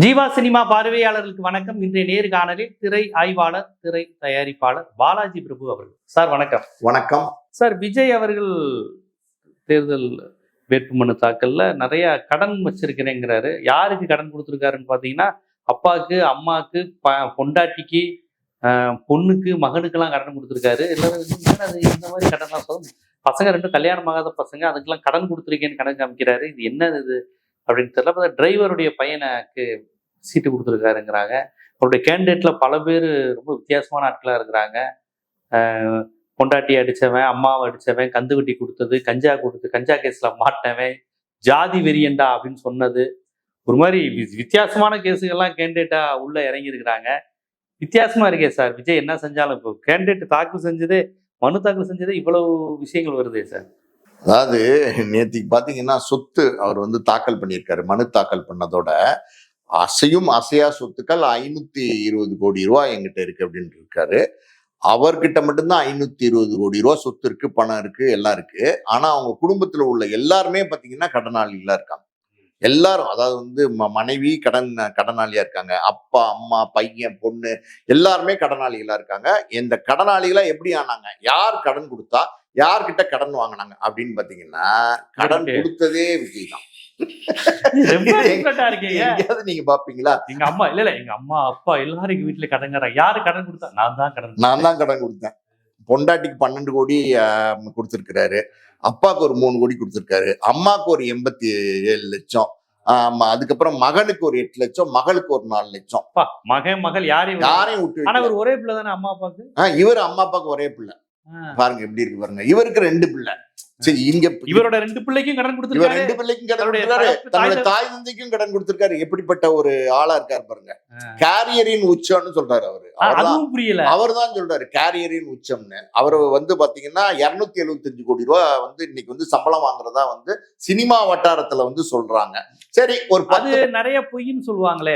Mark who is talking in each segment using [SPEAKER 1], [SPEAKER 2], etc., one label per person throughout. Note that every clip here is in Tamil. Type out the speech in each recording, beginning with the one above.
[SPEAKER 1] ஜீவா சினிமா பார்வையாளர்களுக்கு வணக்கம். இன்றைய நேர்காணலில் திரை ஆய்வாளர், திரை தயாரிப்பாளர் பாலாஜி பிரபு அவர்கள். சார் வணக்கம்.
[SPEAKER 2] வணக்கம்
[SPEAKER 1] சார், விஜய் அவர்கள் தேர்தல் வேட்புமனு தாக்கல்ல நிறைய கடன் வச்சிருக்கிறேங்கிறாரு. யாருக்கு கடன் கொடுத்துருக்காருன்னு பார்த்தீங்கன்னா, அப்பாவுக்கு, அம்மாவுக்கு, பொண்டாட்டிக்கு, பொண்ணுக்கு, மகனுக்கெல்லாம் கடன் கொடுத்துருக்காரு. அது இந்த மாதிரி கடன்லாம் சொல்லும். பசங்க ரெண்டும் கல்யாணம் ஆகாத பசங்க, அதுக்கெல்லாம் கடன் கொடுத்துருக்கேன்னு கடன் காமிக்கிறாரு. இது என்னது இது அப்படின்னு தெரியல. டிரைவருடைய பையனுக்கு சீட்டு கொடுத்துருக்காருங்கிறாங்க. அவருடைய கேண்டிடேட்ல பல பேர் ரொம்ப வித்தியாசமான ஆட்களாக இருக்கிறாங்க. பொண்டாட்டி அடித்தவன், அம்மாவை அடித்தவன், கந்து வெட்டி கொடுத்தது, கஞ்சா கேஸ்ல மாட்டவன், ஜாதி வெறியண்டா அப்படின்னு சொன்னது, ஒரு மாதிரி வித்தியாசமான கேஸுகள்லாம் கேண்டிடேட்டா உள்ள இறங்கியிருக்கிறாங்க. வித்தியாசமா இருக்கே சார். விஜய் என்ன செஞ்சாலும் இப்போ கேண்டிடேட் மனு தாக்கல் செஞ்சதே இவ்வளவு விஷயங்கள் வருதே சார்.
[SPEAKER 2] அதாவது நேற்றுக்கு பாத்தீங்கன்னா சொத்து அவர் தாக்கல் பண்ணியிருக்காரு. மனு தாக்கல் பண்ணதோட அசையும் அசையா சொத்துக்கள் 520 கோடி ரூபாய் எங்கிட்ட இருக்கு அப்படின்னு இருக்காரு. அவர்கிட்ட மட்டும்தான் 520 கோடி ரூபாய் சொத்து இருக்கு, பணம் இருக்கு, எல்லாம் இருக்கு. ஆனா அவங்க குடும்பத்துல உள்ள எல்லாருமே பாத்தீங்கன்னா கடனாளிகளா இருக்காங்க. எல்லாரும், அதாவது மனைவி கடனாளியா இருக்காங்க, அப்பா, அம்மா, பையன், பொண்ணு எல்லாருமே கடனாளிகளா இருக்காங்க. இந்த கடனாளிகளா எப்படி ஆனாங்க, யார் கடன் கொடுத்தா, யார்கிட்ட கடன் வாங்கினாங்க அப்படின்னு பாத்தீங்கன்னா, கடன் கொடுத்ததே விஜய் தான். நீங்க பாப்பீங்களா?
[SPEAKER 1] எங்க அம்மா எங்க அம்மா அப்பா எல்லாரும் எங்க வீட்டுல கடன்காரங்க. யாரு கடன் கொடுத்தா? நான் தான் கடன் கொடுத்தேன்.
[SPEAKER 2] பொண்டாட்டிக்கு 12 கோடி கொடுத்திருக்கிறாரு. அப்பாவுக்கு ஒரு 3 கோடி கொடுத்திருக்காரு. அம்மாவுக்கு ஒரு 87 லட்சம். அதுக்கப்புறம் மகனுக்கு ஒரு 8 லட்சம், மகளுக்கு ஒரு 4 லட்சம்.
[SPEAKER 1] மகள் யாரையும் விட்டு. ஆனா ஒரு ஒரே பிள்ளை தானே அம்மா அப்பாவுக்கு.
[SPEAKER 2] இவர் அம்மா அப்பாவுக்கு ஒரே பிள்ளை. பாருங்க எப்படி இருக்கு பாருங்க. இவருக்கு 2 பிள்ளை. சரி,
[SPEAKER 1] இவரோட 2 பிள்ளைக்கும் கடன் கொடுத்திருக்காரு.
[SPEAKER 2] 2 பிள்ளைக்கும் கடன் கொடுத்திருக்காரு. தன்னுடைய தாய் தந்தைக்கும் கடன் கொடுத்திருக்காரு. எப்படிப்பட்ட ஒரு ஆளா இருக்காரு பாருங்க. கேரியரின் உச்சம்னு சொல்றாரு அவரு.
[SPEAKER 1] அதுவும் புரியல.
[SPEAKER 2] அவர் தான் சொல்றாரு கேரியரின் உச்சம்னு. அவரு பாத்தீங்கன்னா 275 கோடி ரூபாய் இன்னைக்கு சம்பளம் வாங்குறதா சினிமா வட்டாரத்துல சொல்றாங்க. சரி, ஒரு
[SPEAKER 1] நிறைய பொய்ன்னு சொல்லுவாங்களே.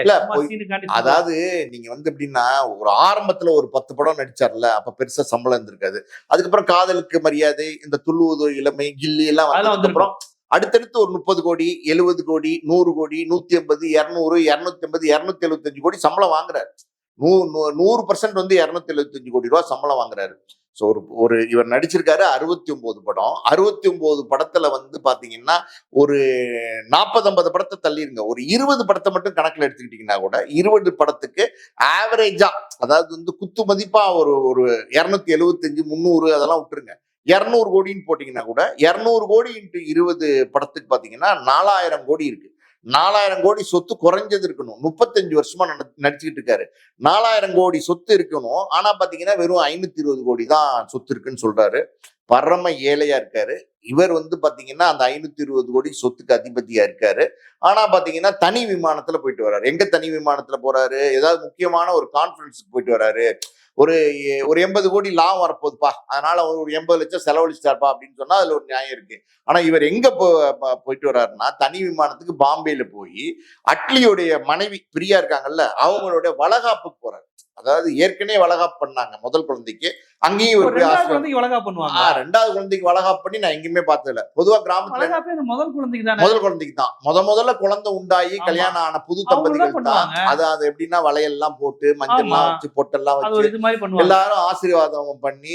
[SPEAKER 2] அதாவது நீங்க எப்படின்னா, ஒரு ஆரம்பத்துல ஒரு 10 படம் நடிச்சார்ல, அப்ப பெருசா சம்பளம் இருந்திருக்காது. அதுக்கப்புறம் காதலுக்கு மரியாதை, இந்த துள்ளுவது இளமை, கில்லி எல்லாம் அப்புறம் அடுத்தடுத்து ஒரு 30 கோடி, 70 கோடி, 100 கோடி, 150, 200, 250, 275 கோடி சம்பளம் வாங்குறாரு. 100% 275 கோடி ரூபாய் சம்பளம் வாங்குறாரு. ஸோ ஒரு இவர் நடிச்சிருக்காரு 69 படம். 69 படத்துல பாத்தீங்கன்னா ஒரு 40-50 படத்தை தள்ளிருங்க, ஒரு 20 படத்தை மட்டும் கணக்குல எடுத்துக்கிட்டீங்கன்னா கூட 20 படத்துக்கு ஆவரேஜா, அதாவது குத்து மதிப்பா ஒரு 275, 300 அதெல்லாம் விட்டுருங்க, 200 கோடின்னு போட்டீங்கன்னா கூட 200 கோடி இன்ட்டு 20 படத்துக்கு பாத்தீங்கன்னா 4000 கோடி இருக்கு. 4000 கோடி சொத்து குறைஞ்சது இருக்கணும். 35 வருஷமா நடிச்சுக்கிட்டு இருக்காரு. 4000 கோடி சொத்து இருக்கணும். ஆனா பாத்தீங்கன்னா வெறும் 520 கோடி தான் சொத்து இருக்குன்னு சொல்றாரு. பரம ஏழையா இருக்காரு இவர். பாத்தீங்கன்னா அந்த 520 கோடி சொத்துக்கு அதிபதியா இருக்காரு. ஆனா பாத்தீங்கன்னா தனி விமானத்துல போயிட்டு வர்றாரு. எங்க தனி விமானத்துல போறாரு? ஏதாவது முக்கியமான ஒரு கான்ஃபரன்ஸுக்கு போயிட்டு வர்றாரு. ஒரு 80 கோடி லாபம் வரப்போகுதுப்பா, அதனால ஒரு 80 லட்சம் செலவழிச்சிட்டாருப்பா அப்படின்னு சொன்னா அதுல ஒரு நியாயம் இருக்கு. ஆனா இவர் எங்க போயிட்டு வர்றாருன்னா, தனி விமானத்துக்கு பாம்பேல போய் அட்லியோடைய மனைவி பிரியா இருக்காங்கல்ல, அவங்களுடைய வளகாப்புக்கு போறாரு. அதாவது ஏற்கனவே வளகாப்பு பண்ணாங்க முதல் குழந்தைக்கு, அங்கேயும்
[SPEAKER 1] ரெண்டாவது குழந்தைக்கு
[SPEAKER 2] வளகாப்பு பண்ணி நான் எங்கேயுமே பார்த்ததில்ல. பொதுவா கிராமத்துல
[SPEAKER 1] முதல்
[SPEAKER 2] குழந்தைக்கு தான் முதல்ல குழந்தை உண்டாகி கல்யாணம் ஆன புது தம்பதிகள் தான். அது எப்படின்னா வளையல்லாம் போட்டு, மஞ்சள்லாம் வச்சு, பொட்டெல்லாம் வச்சு எல்லாரும் ஆசீர்வாதம் பண்ணி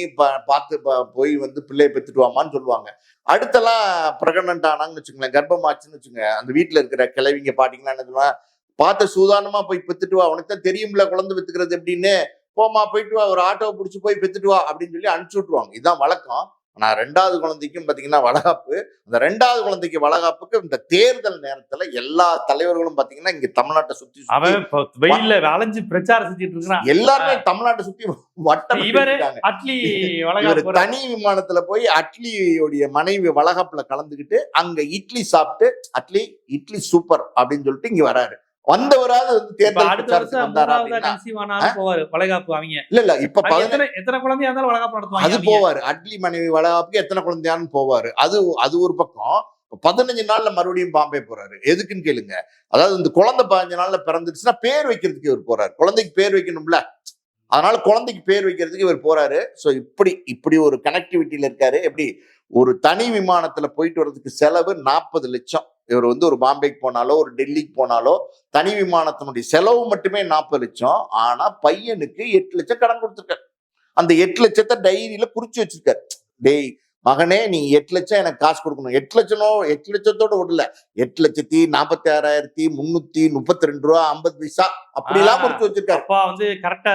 [SPEAKER 2] பார்த்து போய் பிள்ளைய பெத்துட்டு வாமான்னு சொல்லுவாங்க. அடுத்தெல்லாம் பிரெக்னன்ட் ஆனாங்கன்னு வச்சுக்கோங்களேன், கர்ப்பமாச்சுன்னு வச்சுங்க, அந்த வீட்டுல இருக்கிற கிழவிங்க பாத்தீங்கன்னா என்ன சொல்லுவாங்க, பார்த்து சூதானமா போய் பெத்துட்டு வா, உனக்கு தான் தெரியும்ல குழந்தை பெத்துக்கிறது எப்படின்னு, போமா போயிட்டு வா, ஒரு ஆட்டோவை பிடிச்சி போய் பெத்துட்டு வா அப்படின்னு சொல்லி அனுப்பிச்சு விட்டுருவாங்க. இதுதான் வழக்கம். நான் 2வது குழந்தைக்கும் பாத்தீங்கன்னா வளகாப்பு. அந்த 2வது குழந்தைக்கு வளகாப்புக்கு இந்த தேர்தல் நேரத்துல எல்லா தலைவர்களும் பாத்தீங்கன்னா இங்க தமிழ்நாட்டை சுத்தி
[SPEAKER 1] வெயில்ல அலைஞ்சு பிரச்சாரம் செஞ்சுட்டு இருக்காங்க.
[SPEAKER 2] எல்லாருமே தமிழ்நாட்டை சுத்தி வட்டம் தனி விமானத்துல போய் அட்லியோடைய மனைவி வளகாப்புல கலந்துக்கிட்டு அங்க இட்லி சாப்பிட்டு, இட்லி சூப்பர் அப்படின்னு சொல்லிட்டு இங்க வராரு. வந்தவராது தேர்தல் பிரச்சாரத்துக்கு வந்தாரா இல்ல இப்ப
[SPEAKER 1] எத்தனை குழந்தையா இருந்தாலும் வளகாப்பு நடத்துவாங்க.
[SPEAKER 2] அது போவாரு. அட்லி மனைவி வளகாப்புக்கு எத்தனை குழந்தையான்னு போவாரு. அது ஒரு பக்கம். 15 நாள்ல மறுபடியும் பாம்பே போறாரு. எதுக்குன்னு கேளுங்க. அதாவது இந்த குழந்தை 15 நாள்ல பிறந்துருச்சுன்னா பேர் வைக்கிறதுக்கு இவர் போறாரு. குழந்தைக்கு பேர் வைக்கணும்ல, அதனால குழந்தைக்கு பேர் வைக்கிறதுக்கு இவர் போறாரு. ஸோ இப்படி ஒரு கனெக்டிவிட்டியில இருக்காரு. எப்படி ஒரு தனி விமானத்துல போயிட்டு வர்றதுக்கு செலவு 40 லட்சம். இவர் வந்து ஒரு பாம்பேக்கு போனாலோ ஒரு டெல்லிக்கு போனாலோ தனி விமானத்தினுடைய செலவு மட்டுமே 40 லட்சம். ஆனா பையனுக்கு 8 லட்சம் கடன் கொடுத்துருக்காரு. அந்த 8 லட்சத்தை டைரியில குறிச்சு வச்சிருக்காரு. டேய் மகனே, நீ 8 லட்சம் எனக்கு காசு கொடுக்கணும். 8 லட்சத்தோட விடல, 8,46,332 ரூபா 50 பைசா அப்படிலாம் குறிச்சு வச்சிருக்காரு.
[SPEAKER 1] அப்பா வந்து கரெக்டா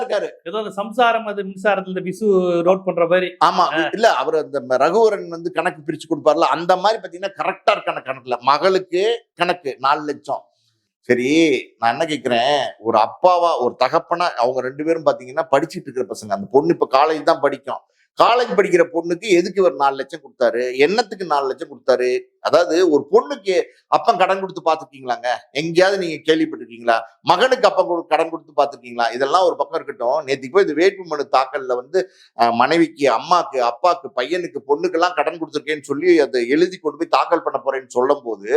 [SPEAKER 2] இருக்காரு.
[SPEAKER 1] ஏதோ அந்த சம்சாரம் அது மின்சாரத்துல விசு நோட் பண்ற மாதிரி.
[SPEAKER 2] ஆமா, இல்ல அவர் அந்த ரகுவரன் வந்து கணக்கு பிரிச்சு கொடுப்பார்ல, அந்த மாதிரி பாத்தீங்கன்னா கரெக்டா இருக்கான கணக்குல மகளுக்கு கணக்கு 4 லட்சம். சரி, நான் என்ன கேட்கிறேன், ஒரு அப்பாவா ஒரு தகப்பனா அவங்க 2 பேரும் பாத்தீங்கன்னா படிச்சுட்டு இருக்கிற பசங்க. அந்த பொண்ணு இப்ப காலேஜ் தான் படிக்கும். காலேஜ் படிக்கிற பொண்ணுக்கு எதுக்கு இவர் 4 லட்சம் கொடுத்தாரு? என்னத்துக்கு 4 லட்சம் கொடுத்தாரு? அதாவது ஒரு பொண்ணுக்கு அப்பன் கடன் கொடுத்து பாத்துருக்கீங்களாங்க? எங்கேயாவது நீங்க கேள்விப்பட்டிருக்கீங்களா? மகனுக்கு அப்பன் கடன் கொடுத்து பாத்துருக்கீங்களா? இதெல்லாம் ஒரு பக்கம் இருக்கட்டும். நேற்றுக்கு போய் இந்த வேட்புமனு தாக்கல்ல வந்து மனைவிக்கு, அம்மாக்கு, அப்பாக்கு, பையனுக்கு, பொண்ணுக்கெல்லாம் கடன் கொடுத்துருக்கேன்னு சொல்லி அதை எழுதி கொண்டு போய் தாக்கல் பண்ண போறேன்னு சொல்லும் போது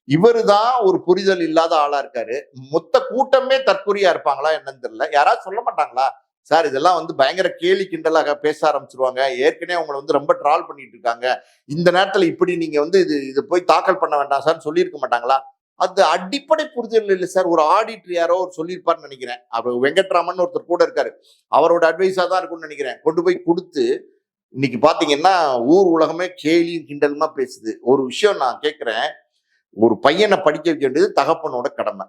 [SPEAKER 2] இவருதான் ஒரு புரிதல் இல்லாத ஆளா இருக்காரு. மொத்த கூட்டமே தற்கொலையா இருப்பாங்களா என்னன்னு தெரியல. யாராவது சொல்ல மாட்டாங்களா, சார் இதெல்லாம் வந்து பயங்கர கேலி கிண்டலாக பேச ஆரம்பிச்சிருவாங்க, ஏற்கனவே அவங்களை வந்து ரொம்ப ட்ரால் பண்ணிட்டு இருக்காங்க, இந்த நேரத்துல இப்படி நீங்க வந்து இது போய் தாக்கல் பண்ண வேண்டாம் சார் சொல்லியிருக்க மாட்டாங்களா? அது அடிப்படை புரிதல் இல்லை சார். ஒரு ஆடிட்டர் யாரோ ஒரு சொல்லியிருப்பாருன்னு நினைக்கிறேன். அவர் வெங்கட்ராமன் ஒருத்தர் கூட இருக்காரு, அவரோட அட்வைஸா தான் இருக்கும்னு நினைக்கிறேன். கொண்டு போய் கொடுத்து இன்னைக்கு பாத்தீங்கன்னா ஊர் உலகமே கேலியும் கிண்டலுமா பேசுது. ஒரு விஷயம் நான் கேட்கிறேன், ஒரு பையனை படிக்க வைக்க வேண்டியது தகப்பனோட கடமை.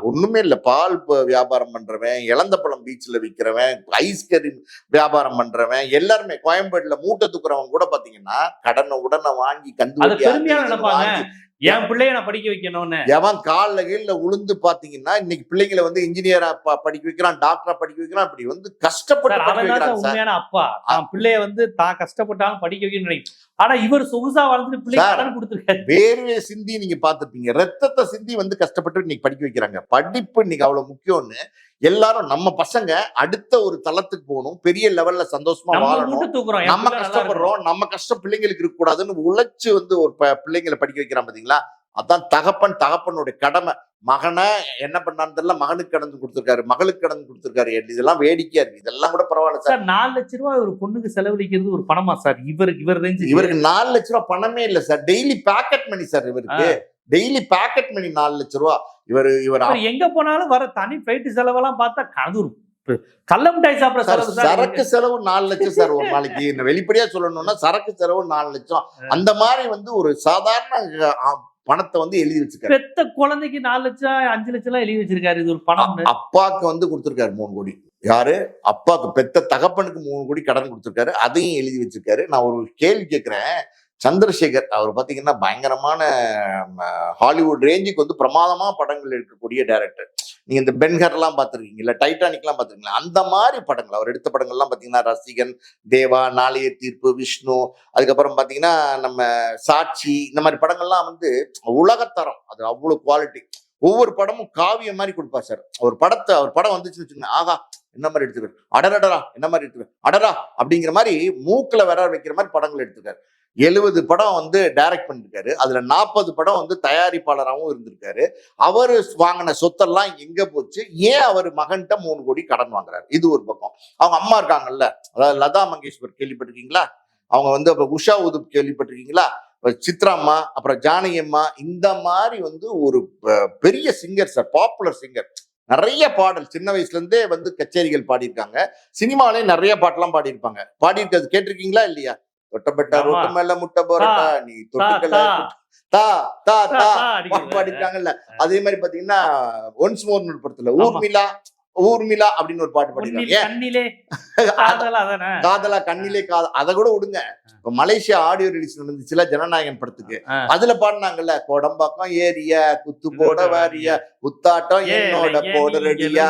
[SPEAKER 2] ஒண்ணுமே இல்ல, பால் வியாபாரம் பண்றவன், இளந்த பழம் பீச்ல விற்கிறவன், ஐஸ்கிரீம் வியாபாரம் பண்றவன், எல்லாருமே கோயம்பேடுல மூட்டை தூக்குறவன் கூட பாத்தீங்கன்னா கடனை உடனே வாங்கி கந்து
[SPEAKER 1] என் பிள்ளைய நான் படிக்க வைக்கணும்னு
[SPEAKER 2] எவன் கால்ல கீழ உளுந்து பாத்தீங்கன்னா இன்னைக்கு பிள்ளைங்களை வந்து இன்ஜினியரா படிக்க வைக்கிறான், டாக்டரா படிக்க வைக்கிறான். இப்படி வந்து கஷ்டப்பட்டு
[SPEAKER 1] உண்மையான அப்பா பிள்ளைய வந்து தான் கஷ்டப்பட்டாலும் படிக்க வைக்கணும்னு நினைக்கிறேன். ஆனா இவர் சொகுசா வாழ்ந்துட்டு பிள்ளை கடன் கொடுத்துருக்காரு.
[SPEAKER 2] வேர்வை சிந்தி நீங்க பாத்துருப்பீங்க, ரத்தத்தை சிந்தி வந்து கஷ்டப்பட்டு இன்னைக்கு படிக்க வைக்கிறாங்க. படிப்பு இன்னைக்கு அவ்வளவு முக்கியம்னு எல்லாரும் நம்ம பசங்க அடுத்த ஒரு தளத்துக்கு போகணும், பெரிய லெவல்ல சந்தோஷமா வாழணும். நம்ம கஷ்டப்படுறோம், நம்ம கஷ்டம் பிள்ளைங்களுக்கு இருக்க கூடாதுன்னு உழைச்சு வந்து ஒரு பிள்ளைங்களை படிக்க வைக்கிறான் பாத்தீங்களா? அதான் தகப்பனுடைய கடமை. மகனை என்ன பண்ணான்னு தெரியல, மகனுக்கு கடன் கொடுத்திருக்காரு, மகளுக்கு கடன் கொடுத்திருக்காரு. இதெல்லாம் வேடிக்கையா இருக்கு. இதெல்லாம் கூட பரவாயில்ல சார்.
[SPEAKER 1] 4 லட்சம் ரூபாய் ஒரு பொண்ணுக்கு செலவழிக்கிறது ஒரு பணமா சார்?
[SPEAKER 2] இவருக்கு 4 லட்சம் ரூபாய் பணமே இல்ல sir, daily pocket money sir. இவருக்கு டெய்லி பாக்கெட் மணி 4 லட்சம் ரூபாய். இவர்
[SPEAKER 1] எங்க போனாலும் வர தனி ஃபிளைட் செலவெல்லாம் பார்த்தா கதூர் கள்ளமிட்டாய் சாப்பிட செலவு.
[SPEAKER 2] சரக்கு செலவு 4 லட்சம் சார் ஒரு நாளைக்கு. வெளிப்படையா சொல்லணும்னா சரக்கு செலவு 4 லட்சம். அந்த மாதிரி வந்து ஒரு சாதாரண பணத்தை வந்து எழுதி வச்சிருக்காரு.
[SPEAKER 1] பெத்த குழந்தைக்கு 4 லட்சம் 5 லட்சம் எல்லாம் எழுதி வச்சிருக்காரு. இது ஒரு பணம்.
[SPEAKER 2] அப்பாக்கு வந்து கொடுத்திருக்காரு 3 கோடி. யாரு? அப்பாக்கு, பெத்த தகப்பனுக்கு 3 கோடி கடன் கொடுத்திருக்காரு, அதையும் எழுதி வச்சிருக்காரு. நான் ஒரு கேள்வி கேட்கிறேன், சந்திரசேகர் அவர் பாத்தீங்கன்னா பயங்கரமான ஹாலிவுட் ரேஞ்சுக்கு வந்து பிரமாதமா படங்கள் எடுக்கக்கூடிய டைரக்டர். நீங்க இந்த பென்ஹர் எல்லாம் பாத்துருக்கீங்கல்ல, டைட்டானிக் எல்லாம் பாத்துருக்கீங்களா? அந்த மாதிரி படங்கள் அவர் எடுத்த படங்கள்லாம் பாத்தீங்கன்னா ரசிகன், தேவா, நாளைய தீர்ப்பு, விஷ்ணு, அதுக்கப்புறம் பாத்தீங்கன்னா நம்ம சாட்சி, இந்த மாதிரி படங்கள்லாம் வந்து உலகத்தரம். அது அவ்வளவு குவாலிட்டி. ஒவ்வொரு படமும் காவியம் மாதிரி கொடுப்பார் சார். ஒரு படம் வந்துச்சுன்னு வச்சுக்கோங்க, ஆகா என்ன மாதிரி எடுத்துக்காரு, அடரடரா என்ன மாதிரி எடுத்துக்காரு, அடரா அப்படிங்கிற மாதிரி மூக்குல வர வைக்கிற மாதிரி படங்கள் எடுத்துக்காரு. 70 படம் வந்து டைரக்ட் பண்ணிருக்காரு. அதுல 40 படம் வந்து தயாரிப்பாளராகவும் இருந்திருக்காரு. அவரு வாங்கின சொத்தெல்லாம் எங்க போச்சு? ஏன் அவர் மகன்கிட்ட 3 கோடி கடன் வாங்குறாரு? இது ஒரு பக்கம். அவங்க அம்மா இருக்காங்கல்ல, அதாவது லதா மங்கேஷ்வர் கேள்விப்பட்டிருக்கீங்களா? அவங்க வந்து அப்புறம் உஷா உதுப் கேள்விப்பட்டிருக்கீங்களா? சித்ராம்மா, அப்புறம் ஜானகி அம்மா, இந்த மாதிரி வந்து ஒரு பெரிய சிங்கர் சார், பாப்புலர் சிங்கர். நிறைய பாடல் சின்ன வயசுல இருந்தே வந்து கச்சேரிகள் பாடியிருக்காங்க. சினிமாலேயும் நிறைய பாட்டெல்லாம் பாடியிருப்பாங்க. பாடியிருக்கிறது கேட்டிருக்கீங்களா இல்லையா? தொட்டப்பட்டா ரொட்ட மேல முட்டை போறட்டா, நீ தொட்டுக்கல தா தா தா பாடிருக்காங்கல்ல. அதே மாதிரி பாத்தீங்கன்னா ஒன்ஸ் மோர் படத்துல ஊர்மிளா அப்படின்னு ஒரு பாட்டு பாடிருக்காங்க. காதலா கண்ணிலே காதல், அதை கூட விடுங்க. இப்ப மலேசியா ஆடியோ ரிலீஸ் நடந்துச்சுல ஜனநாயகன் படத்துக்கு, அதுல பாடினாங்கல்ல, கோடம்பாக்கம் ஏரியா குத்து போட வாரியா குத்தாட்டம் என்னோட போட ரெடியா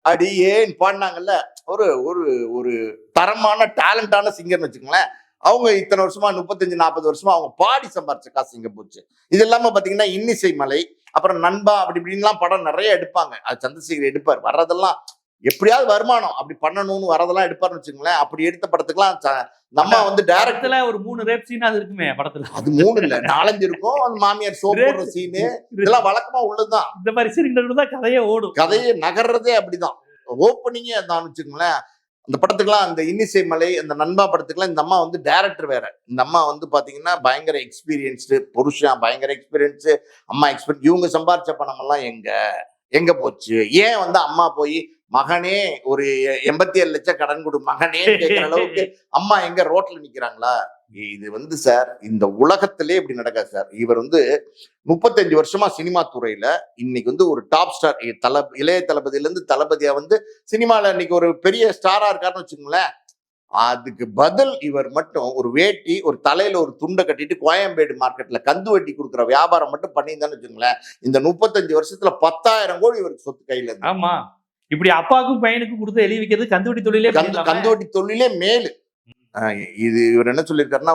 [SPEAKER 2] அடியேன்னு பாடினாங்கல்ல. ஒரு ஒரு ஒரு தரமான டேலண்டான சிங்கர்னு வச்சுக்கோங்களேன். அவங்க இத்தனை வருஷமா 35-40 வருஷமா அவங்க பாடி சம்பாரிச்ச காசு இங்க போச்சு. இது இல்லாம பாத்தீங்கன்னா இன்னிசை மலை, அப்புறம் நண்பா, அப்படி இப்படின்லாம் படம் நிறைய எடுப்பாங்க. அது சந்திரசேகர் எடுப்பார். வர்றதெல்லாம் எப்படியாவது வருமானம் அப்படி பண்ணணும்னு வரதெல்லாம் எடுப்பாருன்னு வச்சுக்கோங்களேன். அப்படி எடுத்த படத்துக்குலாம் நம்ம வந்து டைரக்ட்ல
[SPEAKER 1] ஒரு 3 ரேப் சீன் அது இருக்குமே படத்துல.
[SPEAKER 2] அது 3 இல்ல 4-5 இருக்கும். அந்த மாமியார் சோப் போடுற சீனு இதெல்லாம் வழக்கமா உள்ளதுதான்.
[SPEAKER 1] இந்த மாதிரி சீன்கள் தான் கதையே ஓடும்.
[SPEAKER 2] கதையே நகர்றதே அப்படிதான். ஓப்பனிங்கே அதான் வச்சுக்கோங்களேன். அந்த படத்துக்குலாம் அந்த இன்னிசை மலை அந்த நண்பா படத்துக்குலாம் இந்த அம்மா வந்து டைரக்டர் வேற. இந்த அம்மா வந்து பாத்தீங்கன்னா பயங்கர எக்ஸ்பீரியன்ஸ்டு புருஷன், பயங்கர எக்ஸ்பீரியன்ஸ், அம்மா எக்ஸ்பீரியன்ஸ். இவங்க சம்பாரிச்ச பணம் எல்லாம் எங்க போச்சு? ஏன் வந்து அம்மா போய் மகனே ஒரு 87 லட்சம் கடன் கொடு மகனே கேட்கிற அளவுக்கு அம்மா எங்க ரோட்ல நிக்கிறாங்களா? இது வந்து சார் இந்த உலகத்திலே இப்படி நடக்காது சார். இவர் வந்து 35 வருஷமா சினிமா துறையில இன்னைக்கு வந்து ஒரு டாப் ஸ்டார், இளைய தளபதியில இருந்து தளபதியா வந்து சினிமால இன்னைக்கு ஒரு பெரிய ஸ்டாரா இருக்காருன்னு வச்சுக்கோங்களேன். அதுக்கு பதில் இவர் மட்டும் ஒரு வேட்டி, ஒரு தலையில ஒரு துண்டை கட்டிட்டு கோயம்பேடு மார்க்கெட்ல கந்து வட்டி கொடுக்குற வியாபாரம் மட்டும் பண்ணியிருந்தான்னு வச்சுக்கோங்களேன், இந்த 35 வருஷத்துல 10,000 கோடி இவருக்கு சொத்து கையில இருக்கு.
[SPEAKER 1] ஆமா, இப்படி அப்பாவுக்கும் பையனுக்கும் கொடுத்து எழுதி வைக்கிறது கந்துவட்டி தொழிலே
[SPEAKER 2] கந்துவட்டி தொழிலே மேலு. இது இவர் என்ன சொல்லியிருக்காருன்னா,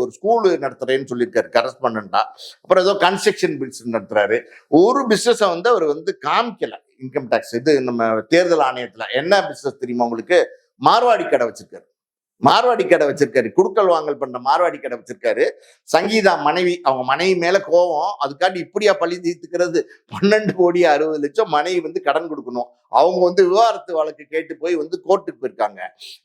[SPEAKER 2] ஒரு ஸ்கூல் நடத்துறேன்னு சொல்லியிருக்காரு கரஸ்பாண்டா. அப்புறம் ஏதோ கன்ஸ்ட்ரக்ஷன் பிசினஸ் நடத்துறாரு. ஒரு பிசினஸை வந்து அவர் வந்து காமிக்கல. இன்கம் டாக்ஸ் இது நம்ம தேர்தல் ஆணையத்துல என்ன பிசினஸ் தெரியுமா உங்களுக்கு? மார்வாடி கடை வச்சிருக்காரு. குடுக்கல் வாங்கல் பண்ற மார்வாடி கடை வச்சிருக்காரு. சங்கீதா மனைவி, அவங்க மனைவி மேல கோவம், அதுக்காண்டி இப்படியா பழி தீர்த்துக்கிறது? 12 கோடி 60 லட்சம் மனைவி வந்து கடன் கொடுக்கணும். அவங்க வந்து விவாகரத்து வழக்கு கேட்டு போய் வந்து கோர்ட்டுக்கு போயிருக்காங்க.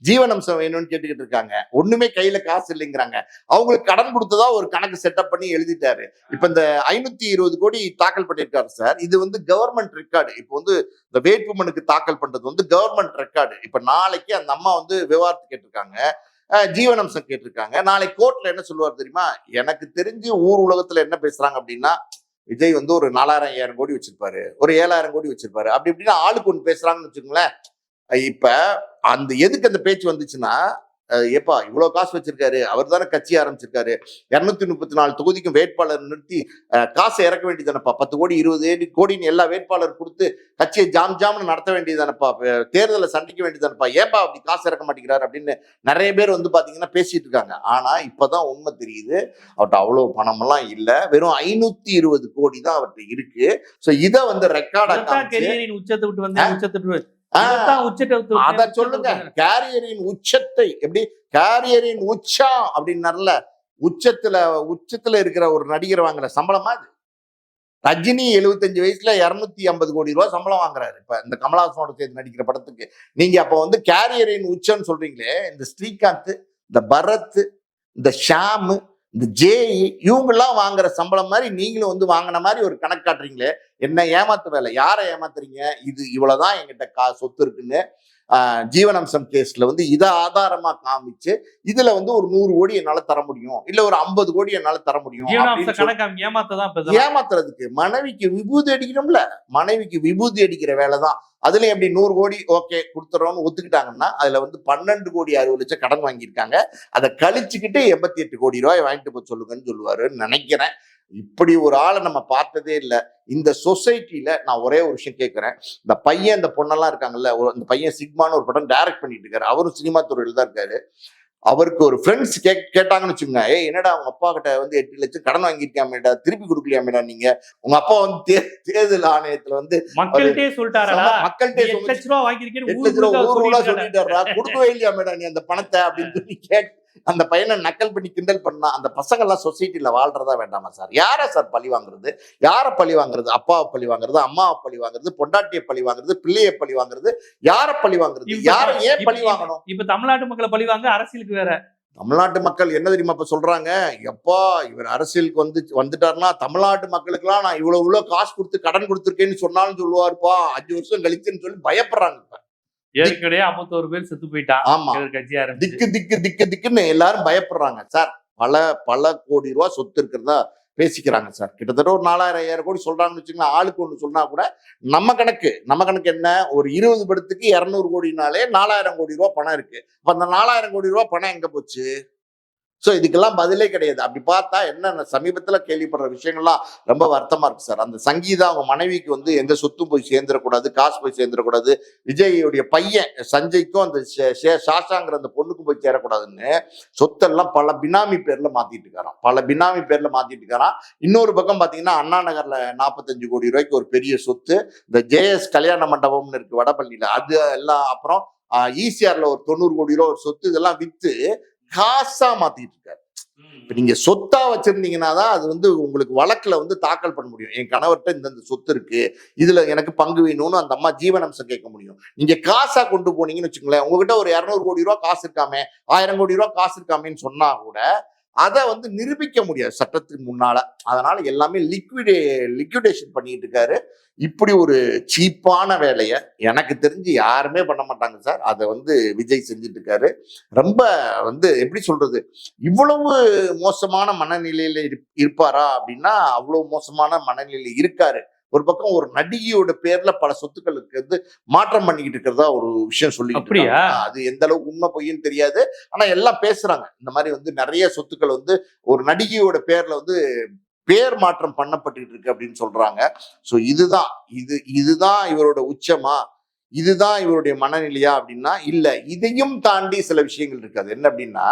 [SPEAKER 2] ஜீவனம்சம் வேணும்னு கேட்டுக்கிட்டு இருக்காங்க. ஒண்ணுமே கையில காசு இல்லைங்கிறாங்க. அவங்களுக்கு கடன் கொடுத்ததா ஒரு கணக்கு செட்டப் பண்ணி எழுதிட்டாரு. இப்ப இந்த 520 கோடி தாக்கல் பண்ணியிருக்காரு சார். இது வந்து கவர்மெண்ட் ரெக்கார்டு. இப்ப வந்து இந்த வேட்புமனுக்கு தாக்கல் பண்றது வந்து கவர்மெண்ட் ரெக்கார்டு. இப்ப நாளைக்கு அந்த அம்மா வந்து விவாகரத்து கேட்டிருக்காங்க, ஜீவனம்சம் கேட்டிருக்காங்க. நாளைக்கு கோர்ட்ல என்ன சொல்லுவார் தெரியுமா? எனக்கு தெரிஞ்சு ஊர் உலகத்துல என்ன பேசுறாங்க அப்படின்னா, விஜய் வந்து ஒரு 4000 5000 கோடி வச்சிருப்பாரு, ஒரு 7000 கோடி வச்சிருப்பாரு, அப்படி இப்படின்னா ஆளுக்கு ஒன்று பேசுறாங்கன்னு வச்சுக்கோங்களேன். இப்ப அந்த எதுக்கு அந்த பேச்சு வந்துச்சுன்னா, ஏப்பா இவ்வளவு காசு வச்சிருக்காரு, அவர் தானே கட்சி ஆரம்பிச்சிருக்காரு, 234 தொகுதிக்கும் வேட்பாளர் நிறுத்தி காசை இறக்க வேண்டியதானப்பா, 10 கோடி 20 கோடின்னு எல்லா வேட்பாளர் கொடுத்து கட்சியை ஜாம்னு நடத்த வேண்டியதானப்பா, தேர்தலை சந்திக்க வேண்டியதானப்பா, ஏப்பா அப்படி காசு இறக்க மாட்டேங்கிறாரு அப்படின்னு நிறைய பேர் வந்து பாத்தீங்கன்னா பேசிட்டு இருக்காங்க. ஆனா இப்பதான் உண்மை தெரியுது, அவர்கிட்ட அவ்வளவு பணம் எல்லாம் இல்ல, வெறும் 520 கோடி தான் அவர்கிட்ட இருக்கு. சோ இதை வந்து ரெக்கார்டா
[SPEAKER 1] உச்சத்தை விட்டு வந்து
[SPEAKER 2] அத சொல்லுங்க. கேரியரின் உச்சத்தை எப்படி, கேரியரின் உச்சம் அப்படின்னார்ல, உச்சத்துல இருக்கிற ஒரு நடிகர் வாங்குற சம்பளமா அது? ரஜினி 75 வயசுல 250 கோடி ரூபாய் சம்பளம் வாங்குறாரு இப்ப இந்த கமலஹாசனோட சேர்த்து நடிக்கிற படத்துக்கு. நீங்க அப்ப வந்து கேரியரின் உச்சம்னு சொல்றீங்களே, இந்த ஸ்ரீகாந்த், இந்த பரத், இந்த ஷாமு, இந்த ஜேஇ, இவங்கெல்லாம் வாங்குற சம்பளம் மாதிரி நீங்களும் வந்து வாங்கின மாதிரி ஒரு கணக்கு காட்டுறீங்களே, என்ன ஏமாத்து வேலை? யாரை ஏமாத்துறீங்க? இது இவ்வளவுதான் எங்கிட்ட சொத்து இருக்குன்னு ஜீவனம்சம் கேஸ்ல வந்து இதை ஆதாரமா காமிச்சு, இதுல வந்து ஒரு 100 கோடி என்னால தர முடியும், இல்ல ஒரு 50 கோடி என்னால தர முடியும், ஏமாத்துறதுக்கு மனைவிக்கு விபூதி அடிக்கணும்ல, மனைவிக்கு விபூதி அடிக்கிற வேலைதான். அதுல எப்படி 100 கோடி ஓகே கொடுத்துறோம்னு ஒத்துக்கிட்டாங்கன்னா, அதுல வந்து 12 கோடி 60 லட்சம் கடன் வாங்கியிருக்காங்க. அதை கழிச்சுக்கிட்டு 88 கோடி ரூபாய் வாங்கிட்டு போய் சொல்லுங்கன்னு சொல்லுவாருன்னு நினைக்கிறேன். இப்படி ஒரு ஆளை நம்ம பார்த்ததே இல்லை இந்த சொசைட்டில. நான் ஒரே ஒரு விஷயம் கேட்கிறேன், இந்த பையன் இந்த பொண்ணெல்லாம் இருக்காங்கல்ல, இந்த பையன் சிக்மான்னு ஒரு படம் டைரக்ட் பண்ணிட்டு இருக்காரு, அவரும் சினிமா துறையில தான் இருக்காரு. அவருக்கு ஒரு ஃப்ரெண்ட்ஸ் கேட்டாங்கன்னு வச்சுக்கோங்க, என்னடா அவங்க அப்பா கிட்ட வந்து 8 லட்சம் கடன் வாங்கியிருக்காமேடா, திருப்பி கொடுக்கலையாமேடா, நீங்க உங்க அப்பா வந்து தேர்தல் ஆணையத்துல வந்து மக்கள்கிட்டே சொல்லிட்டாரா, 8 லட்ச ரூபா சொல்லிட்டாரா, கொடுக்கவே இல்லையாமேடா நீ அந்த பணத்தை அப்படின்னு சொல்லி அந்த பையனை நக்கல் பண்ணி கிண்டல் பண்ணா, அந்த பசங்க எல்லாம் சொசைட்டில வாழ்றதா வேண்டாமா சார்? யாரை சார் பழி வாங்குறது? யாரை பழி வாங்குறது? அப்பாவை பழி வாங்குறது, அம்மாவை பழி வாங்குறது, பொண்டாட்டியை பழி வாங்குறது, பிள்ளையை பழி வாங்குறது, யாரை பழி வாங்குறது? யாரை ஏன் பழி வாங்கணும்?
[SPEAKER 1] இப்ப தமிழ்நாட்டு மக்களை பழி வாங்க அரசியலுக்கு வேற.
[SPEAKER 2] தமிழ்நாட்டு மக்கள் என்ன தெரியுமா இப்ப சொல்றாங்க, எப்பா இவர் அரசியலுக்கு வந்துட்டாருன்னா தமிழ்நாட்டு மக்களுக்கு எல்லாம் நான் இவ்வளவு காசு கொடுத்து கடன் கொடுத்துருக்கேன்னு சொன்னாலும் சொல்லுவாருப்பா, 5 வருஷம் கழிச்சுன்னு சொல்லி பயப்படுறாங்க. இப்ப
[SPEAKER 1] ஏற்கனவே 51 பேர் செத்து போயிட்டான்.
[SPEAKER 2] ஆமா, திக்குன்னு எல்லாரும் பயப்படுறாங்க சார். பல கோடி ரூபாய் சொத்து இருக்கிறதா பேசிக்கிறாங்க சார். கிட்டத்தட்ட ஒரு 4000 5000 கோடி சொல்றாங்கன்னு வச்சுக்கோங்க. ஆளுக்கு ஒண்ணு சொன்னா கூட நம்ம கணக்கு என்ன, ஒரு 20 படத்துக்கு 200 கோடினாலே 4000 கோடி ரூபாய் பணம் இருக்கு. அப்ப அந்த 4000 கோடி ரூபாய் பணம் எங்க போச்சு? சோ இதுக்கெல்லாம் பதிலே கிடையாது. அப்படி பார்த்தா என்ன சமீபத்துல கேள்விப்படுற விஷயங்கள்லாம் ரொம்ப வருத்தமா இருக்கு சார். அந்த சங்கீதா அவங்க மனைவிக்கு வந்து எந்த சொத்தும் போய் சேர்ந்துடக்கூடாது, காசு போய் சேர்ந்துடக்கூடாது, விஜய்யுடைய பையன் சஞ்சய்க்கும் அந்த சாஷாங்கிற அந்த பொண்ணுக்கும் போய் சேரக்கூடாதுன்னு சொத்தெல்லாம் பல பினாமி பேர்ல மாத்திட்டு இருக்காராம். இன்னொரு பக்கம் பாத்தீங்கன்னா அண்ணா நகர்ல 45 கோடி ரூபாய்க்கு ஒரு பெரிய சொத்து, இந்த ஜேஎஸ் கல்யாண மண்டபம்னு இருக்கு வடபள்ளியில, அது எல்லாம், அப்புறம் ஈசிஆர்ல ஒரு 90 கோடி ரூபாய் ஒரு சொத்து, இதெல்லாம் வித்து காசா மாத்திட்டு இருக்காரு. இப்ப நீங்க சொத்தா வச்சிருந்தீங்கன்னா தான் அது வந்து உங்களுக்கு வழக்குல வந்து தாக்கல் பண்ண முடியும். என் கணவர்கிட்ட இந்த சொத்து இருக்கு, இதுல எனக்கு பங்கு வேணும்னு அந்த அம்மா ஜீவனாம்சம் கேட்க முடியும். நீங்க காசா கொண்டு போனீங்கன்னு வச்சுங்களேன், உங்ககிட்ட ஒரு 200 கோடி ரூபாய் காசு இருக்காமே, 1000 கோடி ரூபாய் காசு இருக்காமேன்னு சொன்னா கூட அதை வந்து நிரூபிக்க முடியாது சட்டத்துக்கு முன்னால. அதனால எல்லாமே லிக்விடேஷன் பண்ணிட்டு இருக்காரு. இப்படி ஒரு சீப்பான வேலையை எனக்கு தெரிஞ்சு யாருமே பண்ண மாட்டாங்க சார். அதை வந்து விஜய் செஞ்சுட்டு இருக்காரு. ரொம்ப வந்து எப்படி சொல்றது, இவ்வளவு மோசமான மனநிலையில இருப்பாரா அப்படின்னா அவ்வளவு மோசமான மனநிலையில இருக்காரு. ஒரு பக்கம் ஒரு நடிகையோட பேர்ல பல சொத்துக்களுக்கு வந்து மாற்றம் பண்ணிக்கிட்டு இருக்கிறதா ஒரு விஷயம் சொல்லிட்டு அது எந்த அளவுக்கு உண்மை பொய்ன்னு தெரியாது. ஆனா எல்லாம் பேசுறாங்க, இந்த மாதிரி வந்து நிறைய சொத்துக்கள் வந்து ஒரு நடிகையோட பேர்ல வந்து பேர் மாற்றம் பண்ணப்பட்டு இருக்கு அப்படின்னு சொல்றாங்க. சோ இதுதான் இவரோட உச்சமா, இதுதான் இவருடைய மனநிலையா அப்படின்னா இல்ல. இதையும் தாண்டி சில விஷயங்கள் இருக்காது. என்ன அப்படின்னா,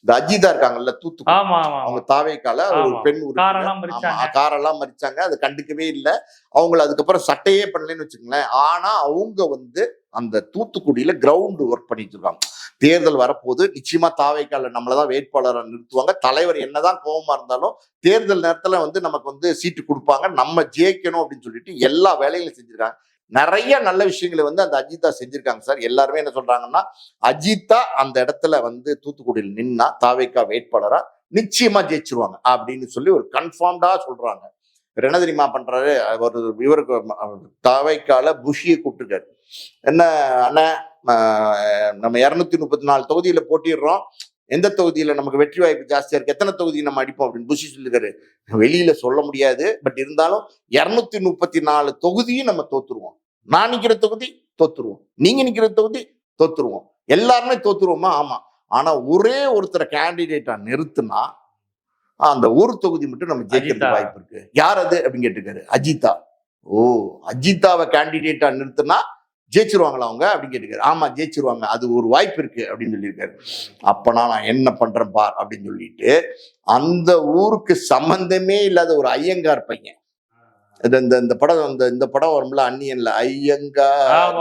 [SPEAKER 2] இந்த அஜிதா இருக்காங்கல்ல, தூத்துக்குடி, அவங்க தாவேக்கால ஒரு பெண் காரெல்லாம் மறிச்சாங்க. அதை கண்டுக்கவே இல்லை. அவங்களை அதுக்கப்புறம் சட்டையே பண்ணலன்னு வச்சுக்கோங்களேன். ஆனா அவங்க வந்து அந்த தூத்துக்குடியில கிரவுண்ட் ஒர்க் பண்ணிட்டு இருக்காங்க. தேர்தல் வரப்போது, நிச்சயமா தாவேக்கால நம்மளதான் வேட்பாளரை நிறுத்துவாங்க. தலைவர் என்னதான் கோபமா இருந்தாலும் தேர்தல் நேரத்துல வந்து நமக்கு வந்து சீட்டு கொடுப்பாங்க, நம்ம ஜெயிக்கணும் அப்படின்னு சொல்லிட்டு எல்லா வேலைகளும் செஞ்சிருக்காங்க. நிறைய நல்ல விஷயங்களை வந்து அந்த அஜிதா செஞ்சிருக்காங்க சார். எல்லாருமே என்ன சொல்றாங்கன்னா, அஜிதா அந்த இடத்துல வந்து தூத்துக்குடியில் நின்னா தாவேக்கா வேட்பாளரா நிச்சயமா ஜெயிச்சிருவாங்க அப்படின்னு சொல்லி ஒரு கன்ஃபார்ம்டா சொல்றாங்க. என்ன தெரியுமா பண்றாரு, இவருக்கு தாவேக்கால புஷியை கூப்பிட்டுருக்காரு. என்ன அண்ணா, நம்ம 234 தொகுதியில போட்டிடுறோம், எந்த தொகுதியில நமக்கு வெற்றி வாய்ப்பு ஜாஸ்தியா இருக்கு, எத்தனை தொகுதி நம்ம அடிப்போம் அப்படின்னு புஷி சொல்லிருக்காரு. வெளியில சொல்ல முடியாது, பட் இருந்தாலும் 234 தொகுதியும் நம்ம தோத்துருவோம். நான் நிக்கிற தொகுதி தோத்துருவோம், நீங்க நிக்கிற தொகுதி தோத்துருவோம், எல்லாருமே தோத்துருவோமா? ஆமா. ஆனா ஒரே ஒருத்தரை கேண்டிடேட்டா நிறுத்துனா அந்த ஒரு தொகுதி மட்டும் நம்ம ஜெயிக்கிறதுக்கு வாய்ப்பு இருக்கு. யார் அது அப்படின்னு கேட்டிருக்காரு. அஜிதா. ஓ, அஜிதாவை கேண்டிடேட்டா நிறுத்தினா ஜெயிச்சிருவாங்களா அவங்க அப்படின்னு கேட்டிருக்காரு. ஆமா ஜெயிச்சிருவாங்க, அது ஒரு வாய்ப்பு இருக்கு அப்படின்னு சொல்லியிருக்காரு. அப்பனா நான் என்ன பண்றேன் பார் அப்படின்னு சொல்லிட்டு அந்த ஊருக்கு சம்பந்தமே இல்லாத ஒரு ஐயங்கார் பையன், இந்த படம் இந்த படம் வரும்ல அந்நியன்ல, ஐயங்கார்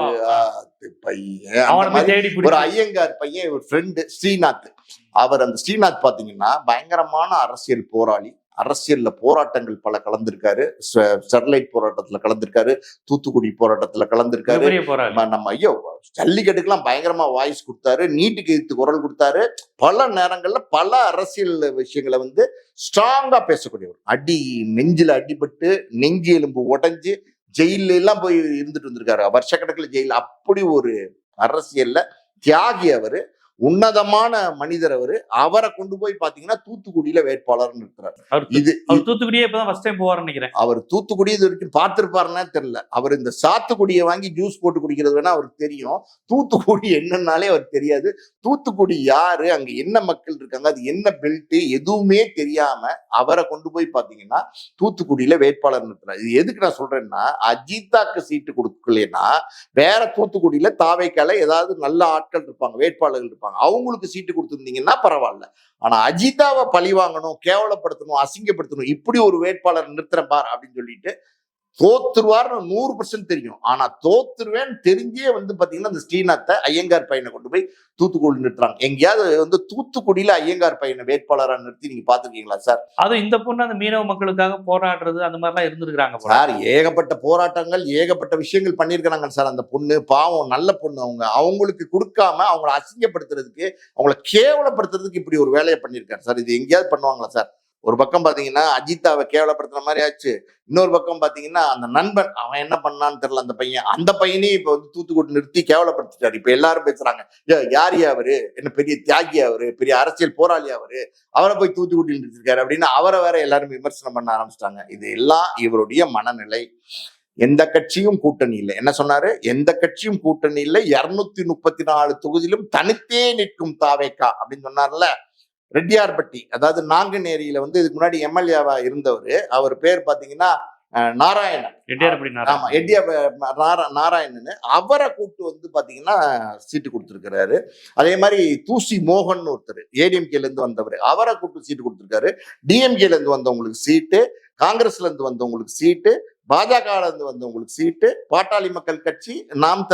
[SPEAKER 2] பையன், ஒரு ஐயங்கார் பையன், ஒரு ஃப்ரெண்டு ஸ்ரீநாத். அவர் அந்த ஸ்ரீநாத் பாத்தீங்கன்னா பயங்கரமான அரசியல் போராளி, அரசியல்ல போராட்டங்கள் பல கலந்திருக்காரு. ஸ்டெர்லைட் போராட்டத்துல கலந்திருக்காரு, தூத்துக்குடி போராட்டத்துல கலந்திருக்காரு. நம்ம ஐயோ ஜல்லிக்கட்டுக்கெல்லாம் பயங்கரமா வாய்ஸ் கொடுத்தாரு, நீட்டுக்கு எதிர்த்து குரல் கொடுத்தாரு. பல நேரங்கள்ல பல அரசியல் விஷயங்களை வந்து ஸ்ட்ராங்கா பேசக்கூடியவர். நெஞ்சில அடிபட்டு நெஞ்சு எலும்பு உடைஞ்சு ஜெயில எல்லாம் போய் இருந்துட்டு வந்திருக்காரு, வருஷக்கணக்கில் ஜெயில். அப்படி ஒரு அரசியல்ல தியாகி அவரு, உன்னதமான மனிதர் அவரு. அவரை கொண்டு போய் பாத்தீங்கன்னா தூத்துக்குடியில வேட்பாளர் இருக்கிறார்.
[SPEAKER 1] தூத்துக்குடியே இப்பதான் ஃபர்ஸ்ட் டைம் போவார்னு நினைக்கிறேன்.
[SPEAKER 2] அவர் தூத்துக்குடி இது வரைக்கும் பார்த்திருப்பாருன்னா தெரியல. அவர் இந்த சாத்துக்குடியை வாங்கி ஜூஸ் போட்டு குடிக்கிறது வேணா அவருக்கு தெரியும், தூத்துக்குடி என்னன்னாலே அவருக்கு தெரியாது. தூத்துக்குடி யாரு, அங்க என்ன மக்கள் இருக்காங்க, அது என்ன பெல்ட், எதுவுமே தெரியாம அவரை கொண்டு போய் பாத்தீங்கன்னா தூத்துக்குடியில வேட்பாளர் இருக்கிறார். இது எதுக்கு நான் சொல்றேன்னா, அஜிதாக்கு சீட்டு கொடுக்கலன்னா வேற தூத்துக்குடியில தாவேக்கால ஏதாவது நல்ல ஆட்கள் இருப்பாங்க, வேட்பாளர்கள் இருப்பாங்க, அவங்களுக்கு சீட்டு கொடுத்திருந்தீங்கன்னா பரவாயில்ல. ஆனா அஜிதாவை பழி வாங்கணும், கேவலப்படுத்தணும், அசிங்கப்படுத்தணும், இப்படி ஒரு வேட்பாளர் நிறுத்துற பார் அப்படின்னு சொல்லிட்டு தோத்துருவார்னு 100% தெரியும். ஆனா தோத்துருவேன்னு தெரிஞ்சே வந்து பாத்தீங்கன்னா இந்த ஸ்ரீநாத்தை ஐயங்கார் பையனை கொண்டு போய் தூத்துக்குடி நிறுத்துறாங்க. எங்கேயாவது வந்து தூத்துக்குடியில ஐயங்கார் பையனை வேட்பாளரா நிறுத்தி நீங்க பாத்துருக்கீங்களா சார்?
[SPEAKER 1] அது இந்த பொண்ணு அந்த மீனவ மக்களுக்காக போராடுறது அந்த மாதிரிலாம் இருந்திருக்காங்க
[SPEAKER 2] சார். ஏகப்பட்ட போராட்டங்கள், ஏகப்பட்ட விஷயங்கள் பண்ணிருக்கிறாங்க சார். அந்த பொண்ணு பாவம், நல்ல பொண்ணு. அவங்களுக்கு கொடுக்காம அவங்களை அசிங்கப்படுத்துறதுக்கு, அவங்களை கேவலப்படுத்துறதுக்கு இப்படி ஒரு வேலையை பண்ணிருக்காரு சார். இது எங்கேயாவது பண்ணுவாங்களா சார்? ஒரு பக்கம் பாத்தீங்கன்னா அஜிதாவை கேவலப்படுத்துற மாதிரி ஆச்சு, இன்னொரு பக்கம் பாத்தீங்கன்னா அந்த நண்பன் அவன் என்ன பண்ணான்னு தெரியல, அந்த பையனே இப்ப வந்து தூத்துக்குடி நிறுத்தி கேவலப்படுத்திட்டாரு. இப்ப எல்லாரும் பேசுறாங்க, யாரியா அவரு, என்ன பெரிய தியாகி அவரு, பெரிய அரசியல் போராளி அவரை போய் தூத்துக்குடியில் நிறுத்திருக்காரு அப்படின்னு அவரை வேற எல்லாரும் விமர்சனம் பண்ண ஆரம்பிச்சிட்டாங்க. இது எல்லாம் இவருடைய மனநிலை. எந்த கட்சியும் கூட்டணி இல்லை, என்ன சொன்னாரு, எந்த கட்சியும் கூட்டணி இல்லை, 234 தொகுதியிலும் தனித்தே நிற்கும் தாவேக்கா அப்படின்னு சொன்னார்ல. ரெட்டியார்பட்டி, அதாவது நாங்குநேரியில வந்து இதுக்கு முன்னாடி எம்எல்ஏவா இருந்தவர், அவர் பேர் பாத்தீங்கன்னா நாராயணன். ஆமா, நாராயணன். அவரை கூப்பிட்டு வந்து பாத்தீங்கன்னா சீட்டு கொடுத்திருக்கிறாரு. அதே மாதிரி தூசி மோகன் ஒருத்தர் ஏடிஎம்கேல இருந்து வந்தவர், அவரை கூப்பிட்டு சீட்டு கொடுத்திருக்காரு. டிஎம்கேல இருந்து வந்தவங்களுக்கு சீட்டு, காங்கிரஸ்ல இருந்து வந்தவங்களுக்கு சீட்டு, பாஜகல இருந்து வந்தவங்களுக்கு சீட்டு, பாட்டாளி மக்கள் கட்சி, நாம்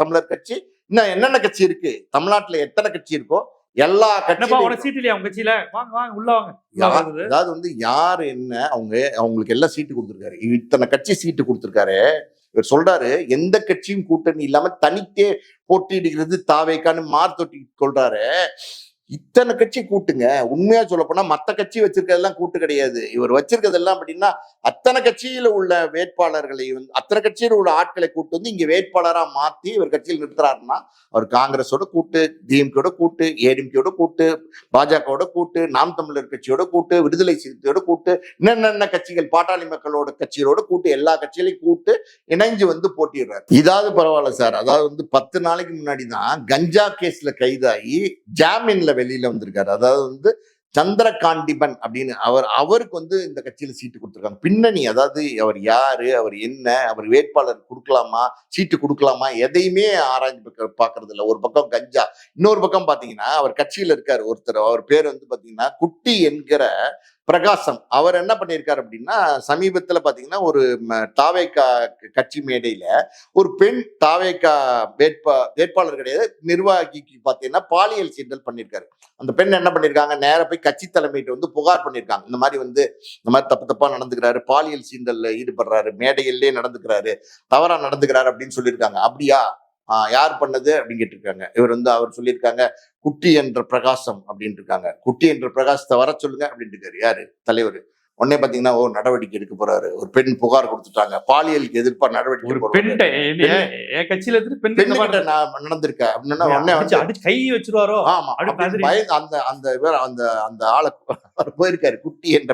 [SPEAKER 2] தமிழர் கட்சி, இன்னும் என்னென்ன கட்சி இருக்கு தமிழ்நாட்டுல, எத்தனை கட்சி இருக்கோ எல்லா
[SPEAKER 1] என்னப்பா
[SPEAKER 2] கட்சியிலும்
[SPEAKER 1] உனக்கு சீட் இல்லையா உங்க கட்சியில? வாங்க வாங்க உள்ள வாங்க.
[SPEAKER 2] அதாவது வந்து யாரு என்ன அவங்களுக்கு எல்லாம் சீட்டு கொடுத்திருக்காரு. இத்தனை கட்சி சீட்டு கொடுத்திருக்காரு. இவர் சொல்றாரு எந்த கட்சியும் கூட்டணி இல்லாம தனித்தே போட்டியிடுகிறது தாவேக்கான்னு மார்த்தொட்டி கொள்றாரு. இத்தனை கட்சி கூட்டுங்க. உண்மையா சொல்ல போனா மத்த கட்சி வச்சிருக்கிறதெல்லாம் கூட்டு கிடையாது. இவர் வச்சிருக்கிறதெல்லாம் அப்படின்னா அத்தனை கட்சியில உள்ள வேட்பாளர்களை வந்து அத்தனை கட்சியில உள்ள ஆட்களை கூட்டு வந்து இங்க வேட்பாளரா மாத்தி இவர் கட்சியில் நிறுத்துறாருன்னா அவர் காங்கிரஸோட கூட்டு, டிஎம்கேட கூட்டு, ஏடிஎம்கேட கூட்டு, பாஜகவோட கூட்டு, நாம் தமிழர் கட்சியோட கூட்டு, விடுதலை சிறுத்தையோட கூட்டு, என்னென்ன கட்சிகள் பாட்டாளி மக்களோட கட்சிகளோட கூட்டு, எல்லா கட்சிகளையும் கூட்டு இணைஞ்சு வந்து போட்டிடுறாரு. இதாவது பரவாயில்ல சார். அதாவது வந்து 10 நாளைக்கு முன்னாடி தான் கஞ்சா கேஸ்ல கைதாகி ஜாமீன்ல வெளியில வந்திருக்காரு. அதாவது வந்து சந்திரகாண்டிபன் அப்படின்னு அவருக்கு வந்து இந்த கட்சியில சீட்டு கொடுத்துருக்காங்க. பின்னணி அதாவது அவர் யாரு, அவர் என்ன, அவர் வேட்பாளர் கொடுக்கலாமா, சீட்டு கொடுக்கலாமா, எதையுமே ஆராய்ஞ்சு பாக்குறது இல்லை. ஒரு பக்கம் கஞ்சா, இன்னொரு பக்கம் பாத்தீங்கன்னா அவர் கட்சியில இருக்காரு ஒருத்தர். அவர் பேர் வந்து பாத்தீங்கன்னா குட்டி என்கிற பிரகாசம். அவர் என்ன பண்ணியிருக்காரு அப்படின்னா சமீபத்துல பாத்தீங்கன்னா ஒரு தாவேக்கா கட்சி மேடையில ஒரு பெண் தாவேக்கா வேட்பாளர் கிடையாது, நிர்வாகிக்கு பாத்தீங்கன்னா பாலியல் சீண்டல் பண்ணியிருக்காரு. அந்த பெண் என்ன பண்ணிருக்காங்க, நேர போய் கட்சி தலைமையிட்ட வந்து புகார் பண்ணிருக்காங்க. இந்த மாதிரி தப்பா நடந்துக்கிறாரு, பாலியல் சீண்டல்ல ஈடுபடுறாரு, மேடையிலே நடந்துக்கிறாரு, தவறா நடந்துக்கிறாரு அப்படின்னு சொல்லியிருக்காங்க. அப்படியா, யார் பண்ணது அப்படின்னு கேட்டிருக்காங்க. அவர் சொல்லியிருக்காங்க குட்டி என்ற பிரகாசம் அப்படின்னு இருக்காங்க. குட்டி என்ற பிரகாசத்தை வர சொல்லுங்க அப்படின்னு இருக்காரு. யாரு தலைவர். உடனே பாத்தீங்கன்னா நடவடிக்கை எடுக்க போறாரு. ஒரு பெண் புகார் கொடுத்துட்டாங்க, பாலியலுக்கு எதிர்ப்பா நடவடிக்கை நடந்திருக்க அப்படின்னா
[SPEAKER 1] கை வச்சிருவாரோ.
[SPEAKER 2] ஆமா, அந்த ஆளை போயிருக்காரு. குட்டி என்ற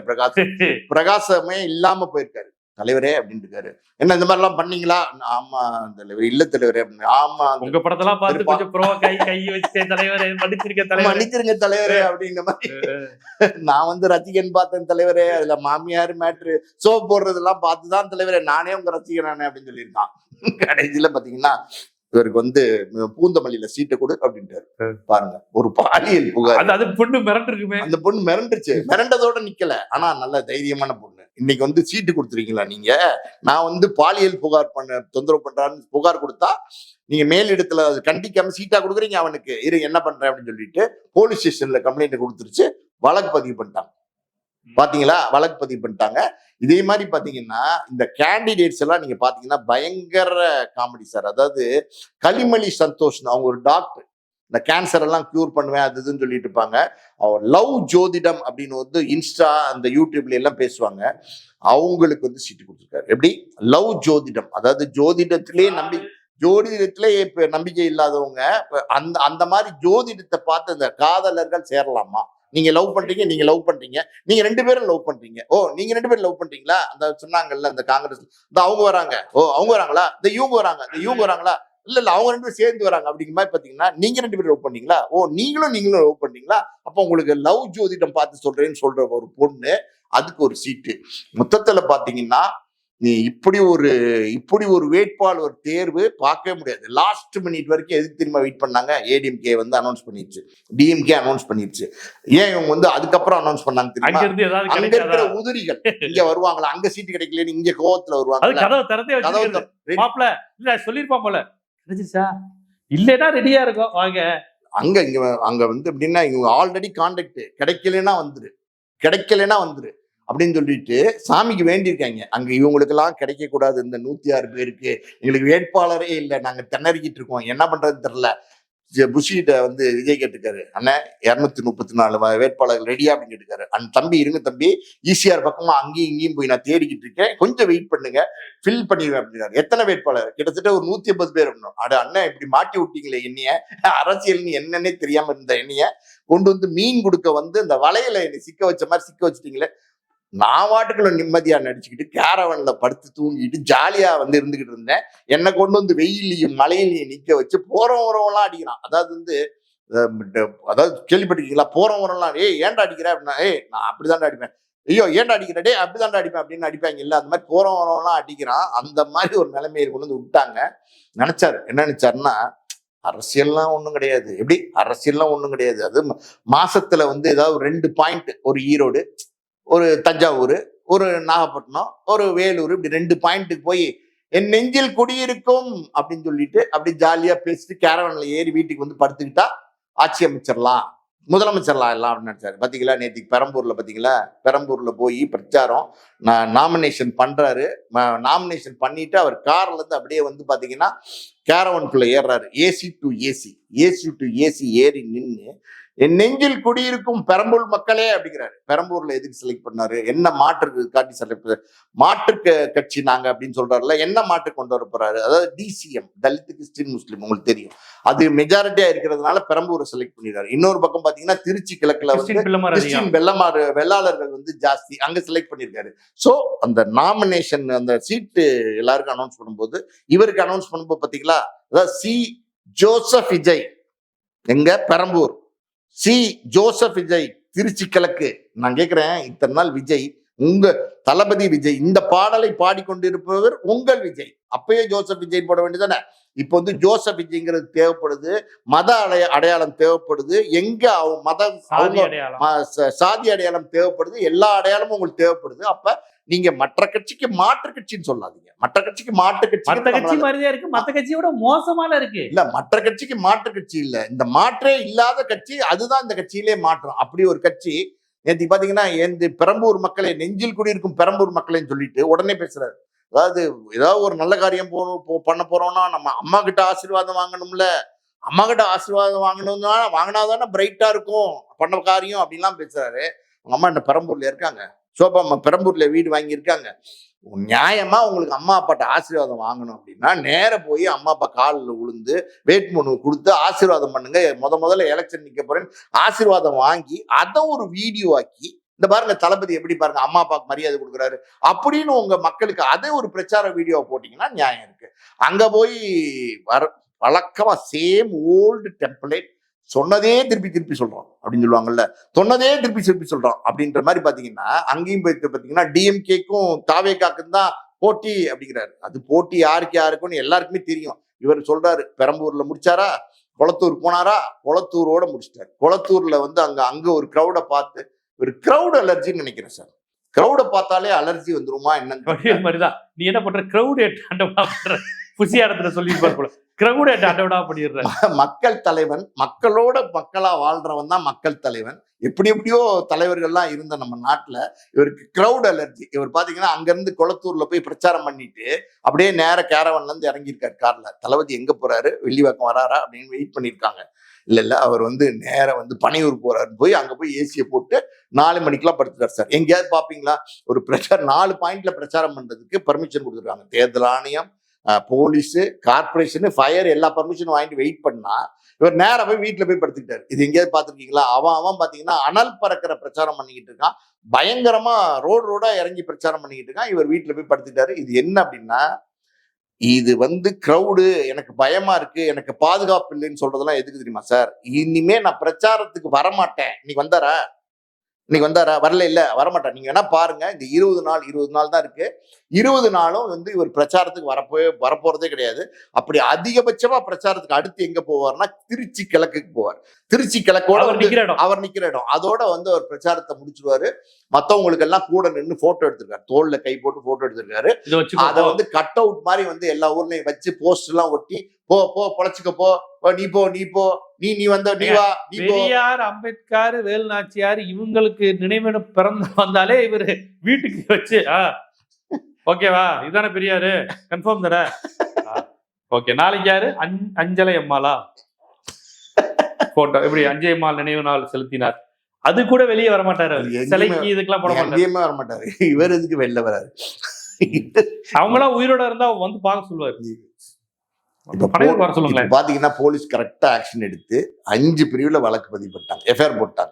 [SPEAKER 2] பிரகாசமே இல்லாம போயிருக்காரு. தலைவரே அப்படின்னு இருக்காரு. என்ன இந்த மாதிரி எல்லாம் பண்ணீங்களா? ஆமா தலைவர். இல்ல தலைவரே அப்படின்னு. ஆமா,
[SPEAKER 1] உங்க படத்தெல்லாம் பார்த்து கொஞ்சம் கை வச்சுட்டேன் தலைவரே,
[SPEAKER 2] மன்னிச்சிருங்க தலைவரே அப்படிங்கிற மாதிரி. நான் வந்து ரசிகன் பார்த்தேன் தலைவரே, அதுல மாமியார் மேட்ரு சோப் போடுறதெல்லாம் பார்த்துதான் தலைவரே நானே உங்க ரசிகனானே அப்படின்னு சொல்லியிருக்கான். கடைசியில பாத்தீங்கன்னா இவருக்கு வந்து பூந்தமல்லியில சீட்டை கொடு அப்படின்ட்டு பாருங்க. ஒரு பாலியல் புகார்.
[SPEAKER 1] அது பொண்ணு மிரண்டிருக்குமே.
[SPEAKER 2] அந்த பொண்ணு மிரண்டுச்சு. மிரண்டதோட நிக்கல, ஆனா நல்ல தைரியமான பொண்ணு. இன்னைக்கு வந்து சீட்டு கொடுத்துருக்கீங்களா நீங்க, நான் வந்து பாலியல் புகார் தொந்தரவு பண்றான்னு புகார் கொடுத்தா நீங்க மேலிடத்துல கண்டிக்காம சீட்டா கொடுக்குறீங்க அவனுக்கு, இரு என்ன பண்றேன் அப்படின்னு சொல்லிட்டு போலீஸ் ஸ்டேஷன்ல கம்ப்ளைண்ட் கொடுத்துருச்சு. வழக்கு பதிவு பண்ணிட்டாங்க. பாத்தீங்களா, வழக்கு பதிவு பண்ணிட்டாங்க. இதே மாதிரி பாத்தீங்கன்னா இந்த கேண்டிடேட்ஸ் எல்லாம் நீங்க பாத்தீங்கன்னா பயங்கர காமெடி சார். அதாவது கலிமலி சந்தோஷ், அவங்க ஒரு டாக்டர், இந்த கேன்சர் எல்லாம் கியூர் பண்ணுவேன் அது இதுன்னு சொல்லிட்டு இருப்பாங்க. அவர் லவ் ஜோதிடம் அப்படின்னு வந்து இன்ஸ்டா அந்த யூடியூப்ல எல்லாம் பேசுவாங்க. அவங்களுக்கு வந்து சீட்டு கொடுத்துருக்காரு. எப்படி லவ் ஜோதிடம், அதாவது ஜோதிடத்திலே நம்பிக்கை இல்லாதவங்க அந்த மாதிரி ஜோதிடத்தை பார்த்து இந்த காதலர்கள் சேரலாமா, நீங்க லவ் பண்றீங்க, நீங்க லவ் பண்றீங்க, நீங்க 2 பேரும் லவ் பண்றீங்க, ஓ நீங்க 2 பேரும் லவ் பண்றீங்களா, அந்த சொன்னாங்கல்ல அந்த காங்கிரஸ், இந்த அவங்க வராங்க, ஓ அவங்க வராங்களா, இந்த இவங்க வராங்க, இந்த இவங்க வராங்களா, இல்ல அவங்க 2 பேரும் சேர்ந்து வராங்க அப்படிங்கிற மாதிரி பாத்தீங்கன்னா நீங்க 2 பேரும் லவ் பண்ணீங்களா, ஓ நீங்களும் லவ் பண்ணீங்களா, அப்ப உங்களுக்கு லவ் ஜோதிடம் பார்த்து சொல்றேன்னு சொல்ற ஒரு பொண்ணு, அதுக்கு ஒரு சீட்டு. மொத்தத்துல பாத்தீங்கன்னா நீ இப்படி ஒரு வேட்பாளர் தேர்வு பார்க்கவே முடியாது. லாஸ்ட் மினிட் வரைக்கும் எதுக்கு திரும்ப வெயிட் பண்ணாங்க, ஏடிஎம்கே வந்து அனௌன்ஸ் பண்ணிருச்சு, டிஎம்கே அனௌன்ஸ் பண்ணிருச்சு. ஏன் இவங்க வந்து அதுக்கப்புறம் அனௌன்ஸ் பண்ணாங்க தெரியுமா, அங்க இருக்கிற உதிரிகள் இங்க வருவாங்களா, அங்க சீட்டு கிடைக்கலன்னு இங்க கோவத்துல வருவாங்க.
[SPEAKER 1] சொல்லிருப்பான் போல, இல்லன்னா ரெடியா இருக்கும் வாங்க.
[SPEAKER 2] அங்க வந்து எப்படின்னா இவங்க ஆல்ரெடி கான்டாக்ட், கிடைக்கலன்னா வந்துரு அப்படின்னு சொல்லிட்டு சாமிக்கு வேண்டியிருக்காங்க. அங்க இவங்களுக்கு எல்லாம் கிடைக்க கூடாது, இந்த 106 பேருக்கு எங்களுக்கு வேட்பாளரே இல்லை, நாங்க திணறிக்கிட்டு இருக்கோம், என்ன பண்றதுன்னு தெரியல. புஷிட்ட வந்து விஜய் கேட்டுக்காரு, அண்ணன் 234 வேட்பாளர்கள் ரெடியா அப்படின்னு கேட்டுக்காரு. அந்த தம்பி இருங்க தம்பி, ஈசிஆர் பக்கமா அங்கேயும் இங்கேயும் போய் நான் தேடிக்கிட்டு இருக்கேன், கொஞ்சம் வெயிட் பண்ணுங்க, ஃபில் பண்ணிடுவேன் அப்படின்னாரு. எத்தனை வேட்பாளர், கிட்டத்தட்ட ஒரு 150 பேர் இருக்கணும். அட அண்ணன் இப்படி மாட்டி விட்டீங்களே என்னைய, அரசியல்னு என்னன்னே தெரியாம இருந்த என்னைய கொண்டு வந்து மீன் கொடுக்க வந்து இந்த வலையில என்னை சிக்க வச்ச மாதிரி சிக்க வச்சுட்டீங்களே. நான் வாட்டுக்குள்ள நிம்மதியா நடிச்சுக்கிட்டு கேரவன்ல படுத்து தூங்கிட்டு ஜாலியா வந்து இருந்துகிட்டு இருந்தேன். என்னை கொண்டு வந்து வெயிலையும் மழையிலையும் நிக்க வச்சு போறவரெல்லாம் அடிக்கிறான். அதாவது வந்து கேள்விப்பட்டிருக்கீங்களா, போறவரெல்லாம் ஏன்டா அடிக்கிற அப்படின்னா, நான் அப்படிதான்டா அடிப்பேன், ஐயோ ஏன்டா அடிக்கிற, அப்படிதான்டா அடிப்பேன் அப்படின்னு அடிப்பாங்க இல்ல, அந்த மாதிரி போறவரெல்லாம் அடிக்கிறான். அந்த மாதிரி ஒரு நிலைமையை கொண்டு வந்து விட்டாங்க. என்ன நினைச்சாருன்னா, அரசியல்லாம் ஒண்ணும் கிடையாது. எப்படி அரசியல்லாம் ஒண்ணும் கிடையாது, அது மாசத்துல வந்து ஏதாவது 2 பாயிண்ட், ஒரு ஈரோடு, ஒரு தஞ்சாவூர், ஒரு நாகப்பட்டினம், ஒரு வேலூர், இப்படி 2 பாயிண்ட்டுக்கு போய் என் நெஞ்சில் குடியிருக்கும் அப்படின்னு சொல்லிட்டு அப்படி ஜாலியா பேசிட்டு கேரவன்ல ஏறி வீட்டுக்கு வந்து படுத்துக்கிட்டா ஆட்சி அமைச்சிடலாம் முதலமைச்சர்லாம் எல்லாம் அப்படின்னு நினைச்சாரு. பாத்தீங்களா நேற்றுக்கு பெரம்பூர்ல பாத்தீங்களா, பெரம்பூர்ல போய் பிரச்சாரம் நாமினேஷன் பண்றாரு. நாமினேஷன் பண்ணிட்டு அவர் கார்ல இருந்து அப்படியே வந்து பாத்தீங்கன்னா கேரவனுக்குள்ள ஏறாரு. ஏசி டு ஏசி ஏறி நின்று என் நெஞ்சில் குடியிருக்கும் பெரம்பூர் மக்களே அப்படிங்கிறாரு. பெரம்பூர்ல எதுக்கு செலக்ட் பண்ணாரு, என்ன மாற்று காட்டி செலக்ட் மாற்று கட்சி நாங்க அப்படின்னு சொல்றாருல, என்ன மாற்று கொண்டு வர போறாரு. அதாவது டிசிஎம், தலித் கிறிஸ்டின் முஸ்லீம், உங்களுக்கு தெரியும், அது மெஜாரிட்டியா இருக்கிறதுனால பெரம்பூரை செலக்ட் பண்ணிடுறாரு. இன்னொரு பக்கம் பாத்தீங்கன்னா திருச்சி கிழக்குல வந்து கிறிஸ்டின் வெள்ளாளர்கள் வந்து ஜாஸ்தி, அங்க செலக்ட் பண்ணிருக்காரு. சோ அந்த நாமினேஷன் அந்த சீட்டு எல்லாருக்கும் அனௌன்ஸ் பண்ணும்போது இவருக்கு அனௌன்ஸ் பண்ணும்போது பாத்தீங்களா, அதாவது சி ஜோசப் விஜய் எங்க பெரம்பூர், சி ஜோசப் விஜய் திருச்சி கிழக்கு. நான் கேட்கிறேன், இத்தனை நாள் விஜய் உங்க தளபதி விஜய் இந்த பாடலை பாடிக்கொண்டிருப்பவர் உங்கள் விஜய், அப்பயே ஜோசப் விஜய் போட வேண்டியதானே. இப்போ வந்து ஜோசப் விஜய்ங்கிறது தேவைப்படுது, மத அடையாளம் தேவைப்படுது, எங்க மத சாதி அடையாளம் தேவைப்படுது, எல்லா அடையாளமும் உங்களுக்கு தேவைப்படுது. அப்ப நீங்க மற்ற கட்சிக்கு மாற்று கட்சின்னு சொல்லாதீங்க. மற்ற கட்சிக்கு மாற்று கட்சி
[SPEAKER 1] மாதிரியா இருக்கு, மற்ற கட்சியோட மோசமான இருக்கு.
[SPEAKER 2] இல்ல மற்ற கட்சிக்கு மாற்று கட்சி இல்ல, இந்த மாற்றே இல்லாத கட்சி, அதுதான் இந்த கட்சியிலே மாற்றம். அப்படி ஒரு கட்சி நேற்று பாத்தீங்கன்னா எந்த பெரம்பூர் மக்களை, நெஞ்சில் குடியிருக்கும் பெரம்பூர் மக்களைன்னு சொல்லிட்டு உடனே பேசுறாரு. அதாவது ஏதாவது ஒரு நல்ல காரியம் பண்ண போறோம்னா நம்ம அம்மா கிட்ட ஆசீர்வாதம் வாங்கணும்ல, அம்மா கிட்ட ஆசீர்வாதம் வாங்கணும்னா வாங்கினாதானே பிரைட்டா இருக்கும் பண்ண காரியம் அப்படின்லாம் பேசுறாரு. உங்க அம்மா என்ன பெரம்பூர்ல இருக்காங்க, சோபா அம்மா பெரம்பூர்ல வீடு வாங்கியிருக்காங்க. நியாயமா உங்களுக்கு அம்மா அப்பாட்ட ஆசீர்வாதம் வாங்கணும் அப்படின்னா நேர போய் அம்மா அப்பா காலில் விழுந்து வேட்புமனு கொடுத்து ஆசீர்வாதம் பண்ணுங்க, முதல்ல எலெக்ஷன் நிக்க போறேன்னு ஆசீர்வாதம் வாங்கி அதை ஒரு வீடியோ ஆக்கி, இந்த பாருங்க தளபதி எப்படி பாருங்க அம்மா அப்பாவுக்கு மரியாதை கொடுக்குறாரு அப்படின்னு உங்க மக்களுக்கு அதே ஒரு பிரச்சார வீடியோ போட்டீங்கன்னா நியாயம் இருக்கு. அங்க போய் வழக்கமா சேம் ஓல்டு டெம்ப்ளேட், சொன்னதே திருப்பி சொல்றோம் அப்படின்னு சொல்லுவாங்கல்ல, சொன்னதே திருப்பி சொல்றோம் அப்படின்ற மாதிரி பாத்தீங்கன்னா அங்கேயும் போயிட்டு பாத்தீங்கன்னா டிஎம்கேக்கும் தாவேகாக்கும் தான் போட்டி அப்படிங்கிறாரு. அது போட்டி யாருக்குன்னு எல்லாருக்குமே தெரியும். இவர் சொல்றாரு பெரம்பூர்ல முடிச்சாரா, கொளத்தூர் போனாரா, கொளத்தூரோட முடிச்சிட்டாரு. கொளத்தூர்ல வந்து அங்க ஒரு கிரௌட பார்த்து, ஒரு கிரௌட் அலர்ஜின்னு நினைக்கிறேன் சார். கிரௌட பார்த்தாலே அலர்ஜி வந்துருமா என்னன்னு
[SPEAKER 1] மாதிரிதான் நீ என்ன பண்ற, கிரௌட் புசியா இடத்துல சொல்லியிருப்பார் போல,
[SPEAKER 2] மக்கள் தலைவன், மக்களோட மக்களா வாழ்றவன் தான் மக்கள் தலைவன். எப்படியோ தலைவர்கள்லாம் இருந்த நம்ம நாட்டுல இவருக்கு கிரௌட் அலர்ஜி. இவர் பாத்தீங்கன்னா அங்க இருந்து கொளத்தூர்ல போய் பிரச்சாரம் பண்ணிட்டு அப்படியே நேர கேரவன்ல இருந்து இறங்கியிருக்காரு கார்ல. தளபதி எங்க போறாரு, வெள்ளிவாக்கம் வராரா அப்படின்னு வெயிட் பண்ணிருக்காங்க. இல்ல அவர் வந்து நேர வந்து பனையூர் போறாரு, போய் அங்க போய் ஏசியை போட்டு 4 மணிக்கெல்லாம் படுத்துட்டார் சார். எங்கேயாவது பாப்பீங்களா ஒரு பிரச்சாரம் 4 பாயிண்ட்ல பிரச்சாரம் பண்றதுக்கு பர்மிஷன் கொடுத்துருக்காங்க. தேர்தல் ஆணையம், போலீஸ், கார்பரேஷன், ஃபயர் எல்லா பர்மிஷனும் வாங்கிட்டு வெயிட் பண்ணா இவர் நேரா போய் வீட்டுல போய் படுத்துக்கிட்டாரு. இது எங்கேயாவது பாத்துருக்கீங்களா? அவன் பாத்தீங்கன்னா அனல் பறக்கிற பிரச்சாரம் பண்ணிக்கிட்டு இருக்கான், பயங்கரமா ரோடா இறங்கி பிரச்சாரம் பண்ணிக்கிட்டு இருக்கான். இவர் வீட்டுல போய் படுத்துட்டாரு. இது என்ன அப்படின்னா, இது வந்து கிரௌடு, எனக்கு பயமா இருக்கு, எனக்கு பாதுகாப்பு இல்லைன்னு சொல்றதெல்லாம் எதுக்கு தெரியுமா சார்? இனிமே நான் பிரச்சாரத்துக்கு வரமாட்டேன். இன்னைக்கு வந்தாரா, வரல, இல்ல வரமாட்டேன். நீங்க வேணா பாருங்க, இந்த 20 நாள் தான் இருக்கு. 20 நாளும் வந்து இவர் பிரச்சாரத்துக்கு வரப்போறதே கிடையாது. அப்படி அதிகபட்சமா பிரச்சாரத்துக்கு அடுத்து எங்க போவார்னா திருச்சி கிழக்குக்கு போவார். திருச்சி கிழக்கோட அவர் நிக்கிற இடம், அதோட வந்து அவர் பிரச்சாரத்தை முடிச்சிருவாரு. மத்தவங்களுக்கு எல்லாம் கூட நின்று போட்டோ எடுத்திருக்காரு, தோல்ல கை போட்டு போட்டோ எடுத்திருக்காரு. அதை வந்து கட் அவுட் மாதிரி வந்து எல்லா ஊர்லயும் வச்சு போஸ்ட் எல்லாம் ஒட்டி, போ பொழைச்சுக்க போ, நீ போ, நீ வந்த நீ வா, நீ போ.
[SPEAKER 1] பெரியார், அம்பேத்கர், வேலுநாச்சியார் இவங்களுக்கு நினைவு பிறந்து வந்தாலே இவரு வீட்டுக்கு வச்சு ஓகேவா, இதுதானே பெரியாரு, கன்ஃபார்ம் தானே, ஓகே. நாளைக்கு யாரு, அஞ்சலை அம்மாளா போட்டோ, எப்படி அஞ்சலை அம்மாள் நினைவு நாள் செலுத்தினார், அது கூட வெளியே வரமாட்டாரு, சிலைக்கு இதுக்கெல்லாம் போட மாட்டாரு,
[SPEAKER 2] வரமாட்டாரு. இவர் எதுக்கு வெளில வராரு?
[SPEAKER 1] அவங்களாம் உயிரோட இருந்தா வந்து பார்க்க சொல்லுவாரு.
[SPEAKER 2] பாத்தீங்கன்னா போலீஸ் கரெக்டா ஆக்ஷன் எடுத்து 5 பிரிவுல வழக்கு பதிவு போட்டாங்க, எஃப்ஐஆர் போட்டாங்க.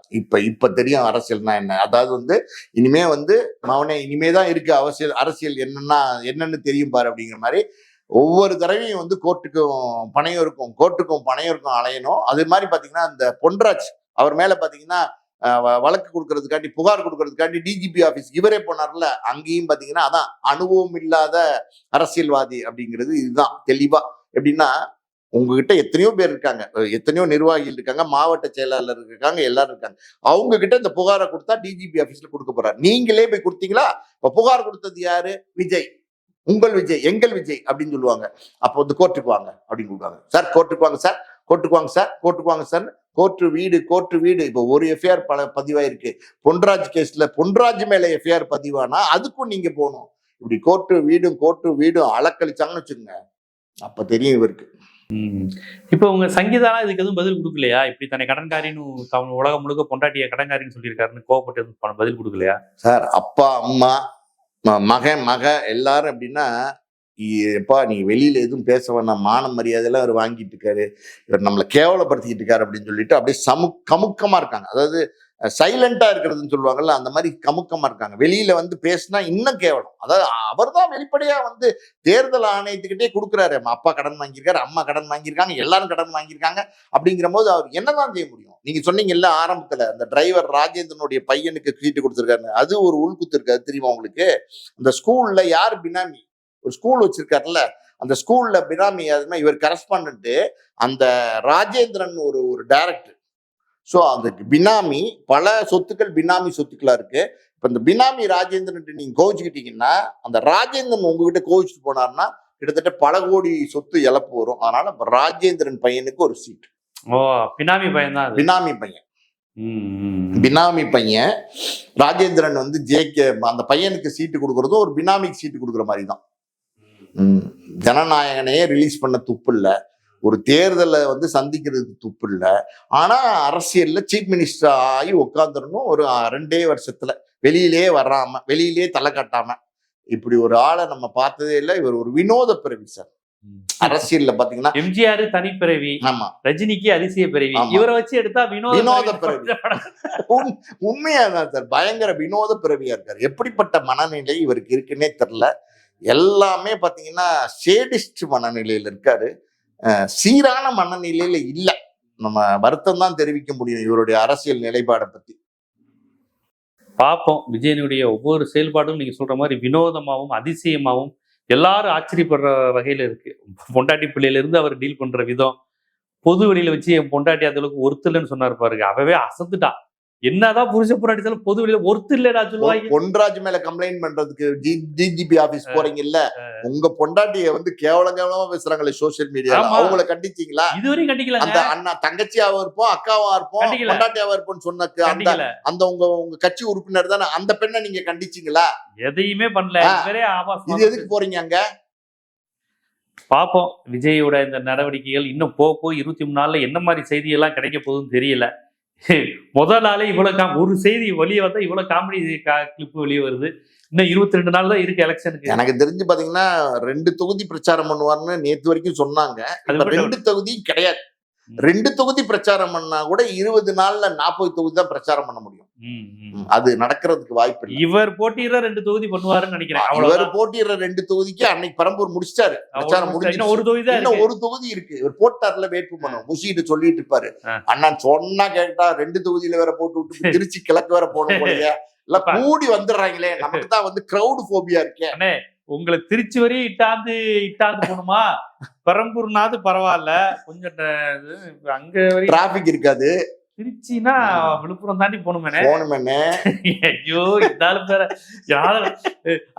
[SPEAKER 2] இப்ப தெரியும் அரசியல்னா என்ன. அதாவது வந்து இனிமே வந்து மவனே இனிமேதான் இருக்கு அரசியல் என்னன்னு தெரியும் பாரு அப்படிங்கிற மாதிரி ஒவ்வொரு தடவையும் வந்து கோர்ட்டுக்கும் பனையூருக்கும் அலையணும். அது மாதிரி பாத்தீங்கன்னா இந்த பொன்ராஜ் அவர் மேல பாத்தீங்கன்னா வழக்கு கொடுக்கறதுக்காண்டி, புகார் கொடுக்கறதுக்காண்டி டிஜிபி ஆபீஸ் இவரே போனார்ல, அங்கேயும் பாத்தீங்கன்னா அதான் அனுபவம் இல்லாத அரசியல்வாதி அப்படிங்கிறது இதுதான் தெளிவா. எப்படின்னா உங்ககிட்ட எத்தனையோ பேர் இருக்காங்க, எத்தனையோ நிர்வாகிகள் இருக்காங்க, மாவட்ட செயலாளர் இருக்காங்க, எல்லாரும் இருக்காங்க. அவங்க கிட்ட இந்த புகாரை கொடுத்தா டிஜிபி ஆபீஸ்ல கொடுக்க போறாரு. நீங்களே போய் கொடுத்தீங்களா? இப்ப புகார் கொடுத்தது யாரு? விஜய், உங்கள் விஜய், எங்கள் விஜய் அப்படின்னு சொல்லுவாங்க. அப்போ வந்து கோர்ட்டுக்கு வாங்க அப்படின்னு கொடுப்பாங்க. சார் கோர்ட்டுக்கு வாங்க சார், கோர்ட்டுக்கு வாங்க சார் கோர்ட்டு வீடு இப்போ ஒரு எஃப்ஐஆர் பதிவாயிருக்கு. பொன்ராஜ் கேஸ்ல பொன்ராஜ் மேல எஃப்ஐஆர் பதிவானா அதுக்கும் நீங்க போகணும். இப்படி கோர்ட்டு வீடும் அலக்கழிச்சாங்கன்னு வச்சுக்கோங்க, அப்ப தெரியும் இவருக்கு.
[SPEAKER 1] இப்ப உங்க சங்கீதாலாம் இதுக்கு எதுவும் பதில் கொடுக்கலையா? இப்படி தன்னை கடன்காரின்னு உலகம் முழுக்க பொண்டாட்டிய கடன்காரின்னு சொல்லியிருக்காருன்னு கோவப்பட்டு பதில் கொடுக்கலையா?
[SPEAKER 2] சார் அப்பா அம்மா மக எல்லாரும் எப்படின்னா, எப்பா நீ வெளியில எதுவும் பேச வேணாம், மான மரியாதையெல்லாம் அவர் வாங்கிட்டு இருக்காரு, இவர் நம்மளை கேவலப்படுத்திக்கிட்டு இருக்காரு அப்படின்னு சொல்லிட்டு அப்படியே கமுக்கமா இருக்காங்க. அதாவது சைலண்டா இருக்கிறதுன்னு சொல்லுவாங்கல்ல, அந்த மாதிரி கமுக்கமா இருக்காங்க. வெளியில வந்து பேசினா இன்னும் கேவலம். அதாவது அவர் தான் வெளிப்படையா வந்து தேர்தல் ஆணையத்துக்கிட்டே கொடுக்குறாரு, அப்பா கடன் வாங்கியிருக்காரு, அம்மா கடன் வாங்கியிருக்காங்க, எல்லாரும் கடன் வாங்கியிருக்காங்க. அப்படிங்கிற போது அவர் என்னதான் செய்ய முடியும்? நீங்க சொன்னீங்கல்ல ஆரம்பத்துல, அந்த டிரைவர் ராஜேந்திரனுடைய பையனுக்கு சீட்டு கொடுத்துருக்காரு, அது ஒரு உள்குத்து இருக்கு. அது தெரியுமா உங்களுக்கு? அந்த ஸ்கூல்ல யார் பினாமி, ஒரு ஸ்கூல் வச்சிருக்காருல்ல, அந்த ஸ்கூல்ல பினாமி யாருன்னா இவர் கரஸ்பாண்டன்ட், அந்த ராஜேந்திரன் ஒரு டைரக்டர். ஸோ அந்த பினாமி பல சொத்துக்கள் பினாமி சொத்துக்களா இருக்கு. இப்ப இந்த பினாமி ராஜேந்திரன் நீங்க கோவிச்சுக்கிட்டீங்கன்னா, அந்த ராஜேந்திரன் உங்ககிட்ட கோவிச்சுட்டு போனார்னா கிட்டத்தட்ட பல கோடி சொத்து இழப்பு வரும். அதனால ராஜேந்திரன் பையனுக்கு ஒரு சீட்.
[SPEAKER 1] பினாமி பையன் தான்,
[SPEAKER 2] பினாமி பையன் ராஜேந்திரன் வந்து அந்த பையனுக்கு சீட்டு கொடுக்கறதும் ஒரு பினாமிக்கு சீட்டு கொடுக்குற மாதிரி தான். ஜனநாயகனையே ரிலீஸ் பண்ண துப்பு இல்லை, ஒரு தேர்தலை வந்து சந்திக்கிறது துப்பு இல்லை. ஆனா அரசியல்ல சீஃப் மினிஸ்டர் ஆகி உட்காந்துடணும் ஒரு 2 வருஷத்துல, வெளியிலே வராம, வெளியிலே தலை கட்டாம. இப்படி ஒரு ஆளை நம்ம பார்த்ததே இல்லை. இவர் ஒரு வினோத பிறவி சார். அரசியல்ல பாத்தீங்கன்னா
[SPEAKER 1] எம்ஜிஆர் தனிப்பிறவி,
[SPEAKER 2] ஆமா,
[SPEAKER 1] ரஜினிக்கு அதிசய பிறவி, இவரை வச்சு எடுத்தா வினோத பிறவி.
[SPEAKER 2] உண்மையாதான் சார், பயங்கர வினோத பிறவியா இருக்காரு. எப்படிப்பட்ட மனநிலை இவருக்கு இருக்குன்னே தெரியல. எல்லாமே பாத்தீங்கன்னா சேடிஸ்ட் மனநிலையில இருக்காரு, சீரான மனநிலையில இல்ல. நம்ம வருத்தம் தான் தெரிவிக்க முடியும் இவருடைய அரசியல் நிலைப்பாடை பத்தி.
[SPEAKER 1] பார்ப்போம். விஜயனுடைய ஒவ்வொரு செயல்பாடும் நீங்க சொல்ற மாதிரி வினோதமாவும் அதிசயமாவும் எல்லாரும் ஆச்சரியப்படுற வகையில இருக்கு. பொண்டாட்டி பிள்ளையில இருந்து அவர் டீல் பண்ற விதம், பொது வெளியில வச்சு என் பொண்டாட்டி அந்த அளவுக்கு ஒருத்தலன்னு சொன்னாரு பாருங்க, அவவே அசந்துட்டான். என்னதான் புருஷ பொண்டாட்டி பொது வெளியில ஒருத்து இல்லடா சொல்லுவாங்க.
[SPEAKER 2] பொன்ராஜ் மேல கம்ப்ளைண்ட் பண்றதுக்கு டிஜிபி ஆபீஸ் போறீங்கல்ல, உங்க பொண்டாட்டிய வந்து கேவலமா பேசுறாங்களே சோசியல் மீடியா, அவங்கள கண்டிச்சீங்களா?
[SPEAKER 1] இதுவரையும் கண்டிக்கல.
[SPEAKER 2] அந்த அண்ணா தங்கச்சியாவா இருப்போம், அக்காவா இருப்போம், பொண்டாட்டியாவா இருப்போம்னு சொன்னக்கு அந்த உங்க கட்சி உறுப்பினர் தானே, அந்த பெண்ணை நீங்க கண்டிச்சீங்களா?
[SPEAKER 1] எதையுமே பண்ணல.
[SPEAKER 2] இது எதுக்கு போறீங்க அங்க?
[SPEAKER 1] பாப்போம். விஜயோட இந்த நடவடிக்கைகள் இன்னும் போக 23 நாள்ல என்ன மாதிரி செய்தியெல்லாம் கிடைக்க போகுதுன்னு தெரியல. முதல் நாளே இவ்வளவு ஒரு செய்தி வெளியே வந்தா இவ்வளவு காமெடி கிளிப் வெளியே வருது. இன்னும் 22 நாள் தான் இருக்கு எலெக்ஷனுக்கு.
[SPEAKER 2] எனக்கு தெரிஞ்சு பாத்தீங்கன்னா 2 தொகுதி பிரச்சாரம் பண்ணுவார்னு நேத்து வரைக்கும் சொன்னாங்க. 2 தொகுதி கிடையாது. 2 தொகுதி பிரச்சாரம் பண்ணா கூட 20 நாள்ல 40 தொகுதி தான் பிரச்சாரம் பண்ண முடியும். அது நடக்கிறதுக்கு வாய்ப்பு இல்லை.
[SPEAKER 1] இவர் போட்டியிட 2 தொகுதி பண்ணுவாருன்னு நினைக்கிறேன்.
[SPEAKER 2] இவர் போட்டியிட 2 தொகுதிக்கு அன்னைக்கு பெரம்பூர் முடிச்சிட்டாரு, பிரச்சாரம் முடிஞ்சு.
[SPEAKER 1] ஒரு தொகுதி தான்,
[SPEAKER 2] இன்னும் ஒரு தொகுதி இருக்கு. இவர் போட்டார்ல வேட்பு மனு முசிட்டு சொல்லிட்டு இருப்பாரு, அண்ணா சொன்னா கேட்டா 2 தொகுதியில வேற போட்டு விட்டு திருச்சி கிழக்கு வேற போன போலயே எல்லாம் கூடி வந்துடுறாங்களே, நமக்கு தான் வந்து கிரௌட் போபியா இருக்கே.
[SPEAKER 1] உங்களை திருச்சி வரையும் இட்டாந்து போகணுமா? பெரம்பூர்னாவது பரவாயில்ல, கொஞ்சம் அங்க
[SPEAKER 2] டிராபிக் இருக்காது.
[SPEAKER 1] திருச்சினா விழுப்புரம் தாண்டி போகணுமே. ஐயோ, இருந்தாலும் பேர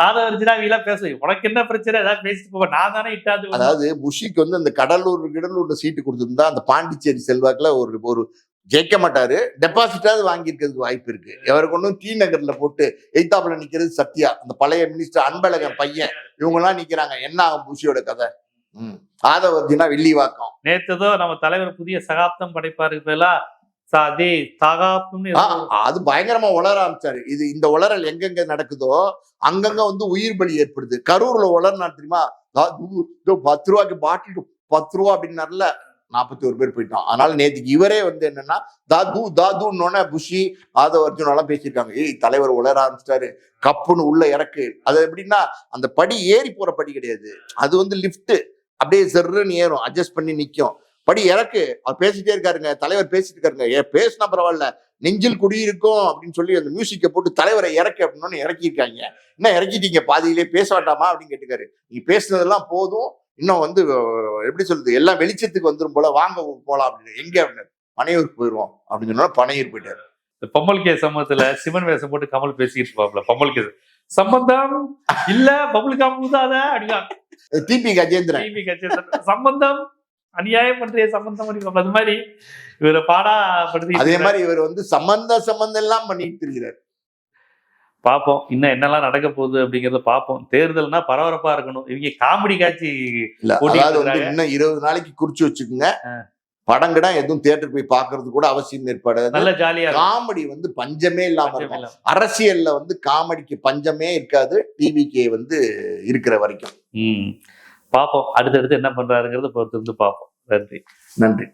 [SPEAKER 1] ஆதவர்ஜினா பேச, உனக்கு என்ன பிரச்சனை, ஏதாவது பேசிட்டு போக, நான் தானே இட்டாந்து.
[SPEAKER 2] அதாவது புஷிக்கு வந்து அந்த கடலூர்ல சீட்டு கொடுத்துருந்தா அந்த பாண்டிச்சேரி செல்வாக்குல ஒரு ஜெயிக்க மாட்டாரு, டெபாசிட்டாவது வாங்கியிருக்கிறதுக்கு வாய்ப்பு இருக்கு. எவருக்கு ஒன்றும் டி நகர்ல போட்டு எய்தாப்புல நிக்கிறது சத்யா, அந்த பழைய மினிஸ்டர் அன்பழகன் பையன், இவங்க எல்லாம் நிக்கிறாங்க. என்ன ஆகும் புஷியோட கதை? ஆதவர்ஜினா வெள்ளிவாக்கம்.
[SPEAKER 1] நேத்துதான் நம்ம தலைவர் புதிய சகாப்தம் படைப்பாருக்கு,
[SPEAKER 2] அது பயங்கரமா உளர ஆரம்பிச்சாரு. இந்த உளறல் எங்கெங்க நடக்குதோ அங்கங்க வந்து உயிர் பலி ஏற்படுது. கரூர்ல உளர்னா தெரியுமா, 10 ரூபாய்க்கு பாட்டில் 10 ரூபா அப்படின்னாருல, 41 பேர் போயிட்டான். அதனால நேற்றுக்கு இவரே வந்து என்னன்னா தாதுன்னு புஷி ஆதவர்ஜுன் எல்லாம் பேசியிருக்காங்க. தலைவர் உளர ஆரம்பிச்சிட்டாரு, கப்புன்னு உள்ள இறக்கு. அது எப்படின்னா அந்த படி ஏறி போற படி கிடையாது, அது வந்து லிப்ட், அப்படியே செர்ன்னு ஏறும், அட்ஜஸ்ட் பண்ணி நிக்கும். படி இறக்கு. அவர் பேசிட்டே இருக்காருங்க, தலைவர் பேசிட்டு இருக்காருங்க. பேசினா பரவாயில்ல, நெஞ்சில் குடியிருக்கும் அப்படின்னு சொல்லி அந்த மியூசிக்கை போட்டு தலைவரை இறக்கு அப்படின்னு இறக்கியிருக்காங்க. என்ன இறக்கிட்டீங்க, பாதியிலே பேச வேண்டாமா அப்படின்னு கேட்டுக்காரு. நீங்க பேசுனதெல்லாம் போதும், இன்னும் வந்து எப்படி சொல்றது, எல்லாம் வெளிச்சத்துக்கு வந்துடும் போல, வாங்க போலாம் அப்படின்னு. எங்க அப்படின்னு, பனையூருக்கு போயிடுவோம் அப்படின்னு சொன்னா பனையூர் போயிட்டாரு.
[SPEAKER 1] பம்மல் கே சம்பவத்துல சிவன் வேஷம் போட்டு கமல் பேசிட்டு இருப்பாப்ல. பம்மல் கே சம்பந்தம் இல்ல பப்ளிக் அப்படின்னா டிபி கஜேந்திரன் சம்பந்தம் அநியாயம் பண்றிய சம்பந்தம் பண்ணி அது மாதிரி இவரை பாடாப்படுத்தி
[SPEAKER 2] அதே மாதிரி இவர் வந்து சம்பந்தம் எல்லாம் பண்ணிட்டு இருக்கிறார்.
[SPEAKER 1] பார்ப்போம் இன்னும் என்னெல்லாம் நடக்க போகுது அப்படிங்கறத பார்ப்போம். தேர்தல்னா பரபரப்பா இருக்கணும். இவங்க காமெடி காட்சி
[SPEAKER 2] இல்ல, அதாவது வந்து இன்னும் 20 நாளைக்கு குறிச்சு வச்சுக்கோங்க. படங்கடா எதுவும் தியேட்டர் போய் பாக்குறது கூட அவசியம் ஏற்படாது. நல்ல ஜாலியா காமெடி வந்து பஞ்சமே இல்லாம இருக்கும். அரசியல்ல வந்து காமெடிக்கு பஞ்சமே இருக்காது, டிவிக்கு வந்து இருக்கிற வரைக்கும்.
[SPEAKER 1] பார்ப்போம் அடுத்தடுத்து என்ன பண்றாருங்கிறத பொறுத்து இருந்து பார்ப்போம். நன்றி.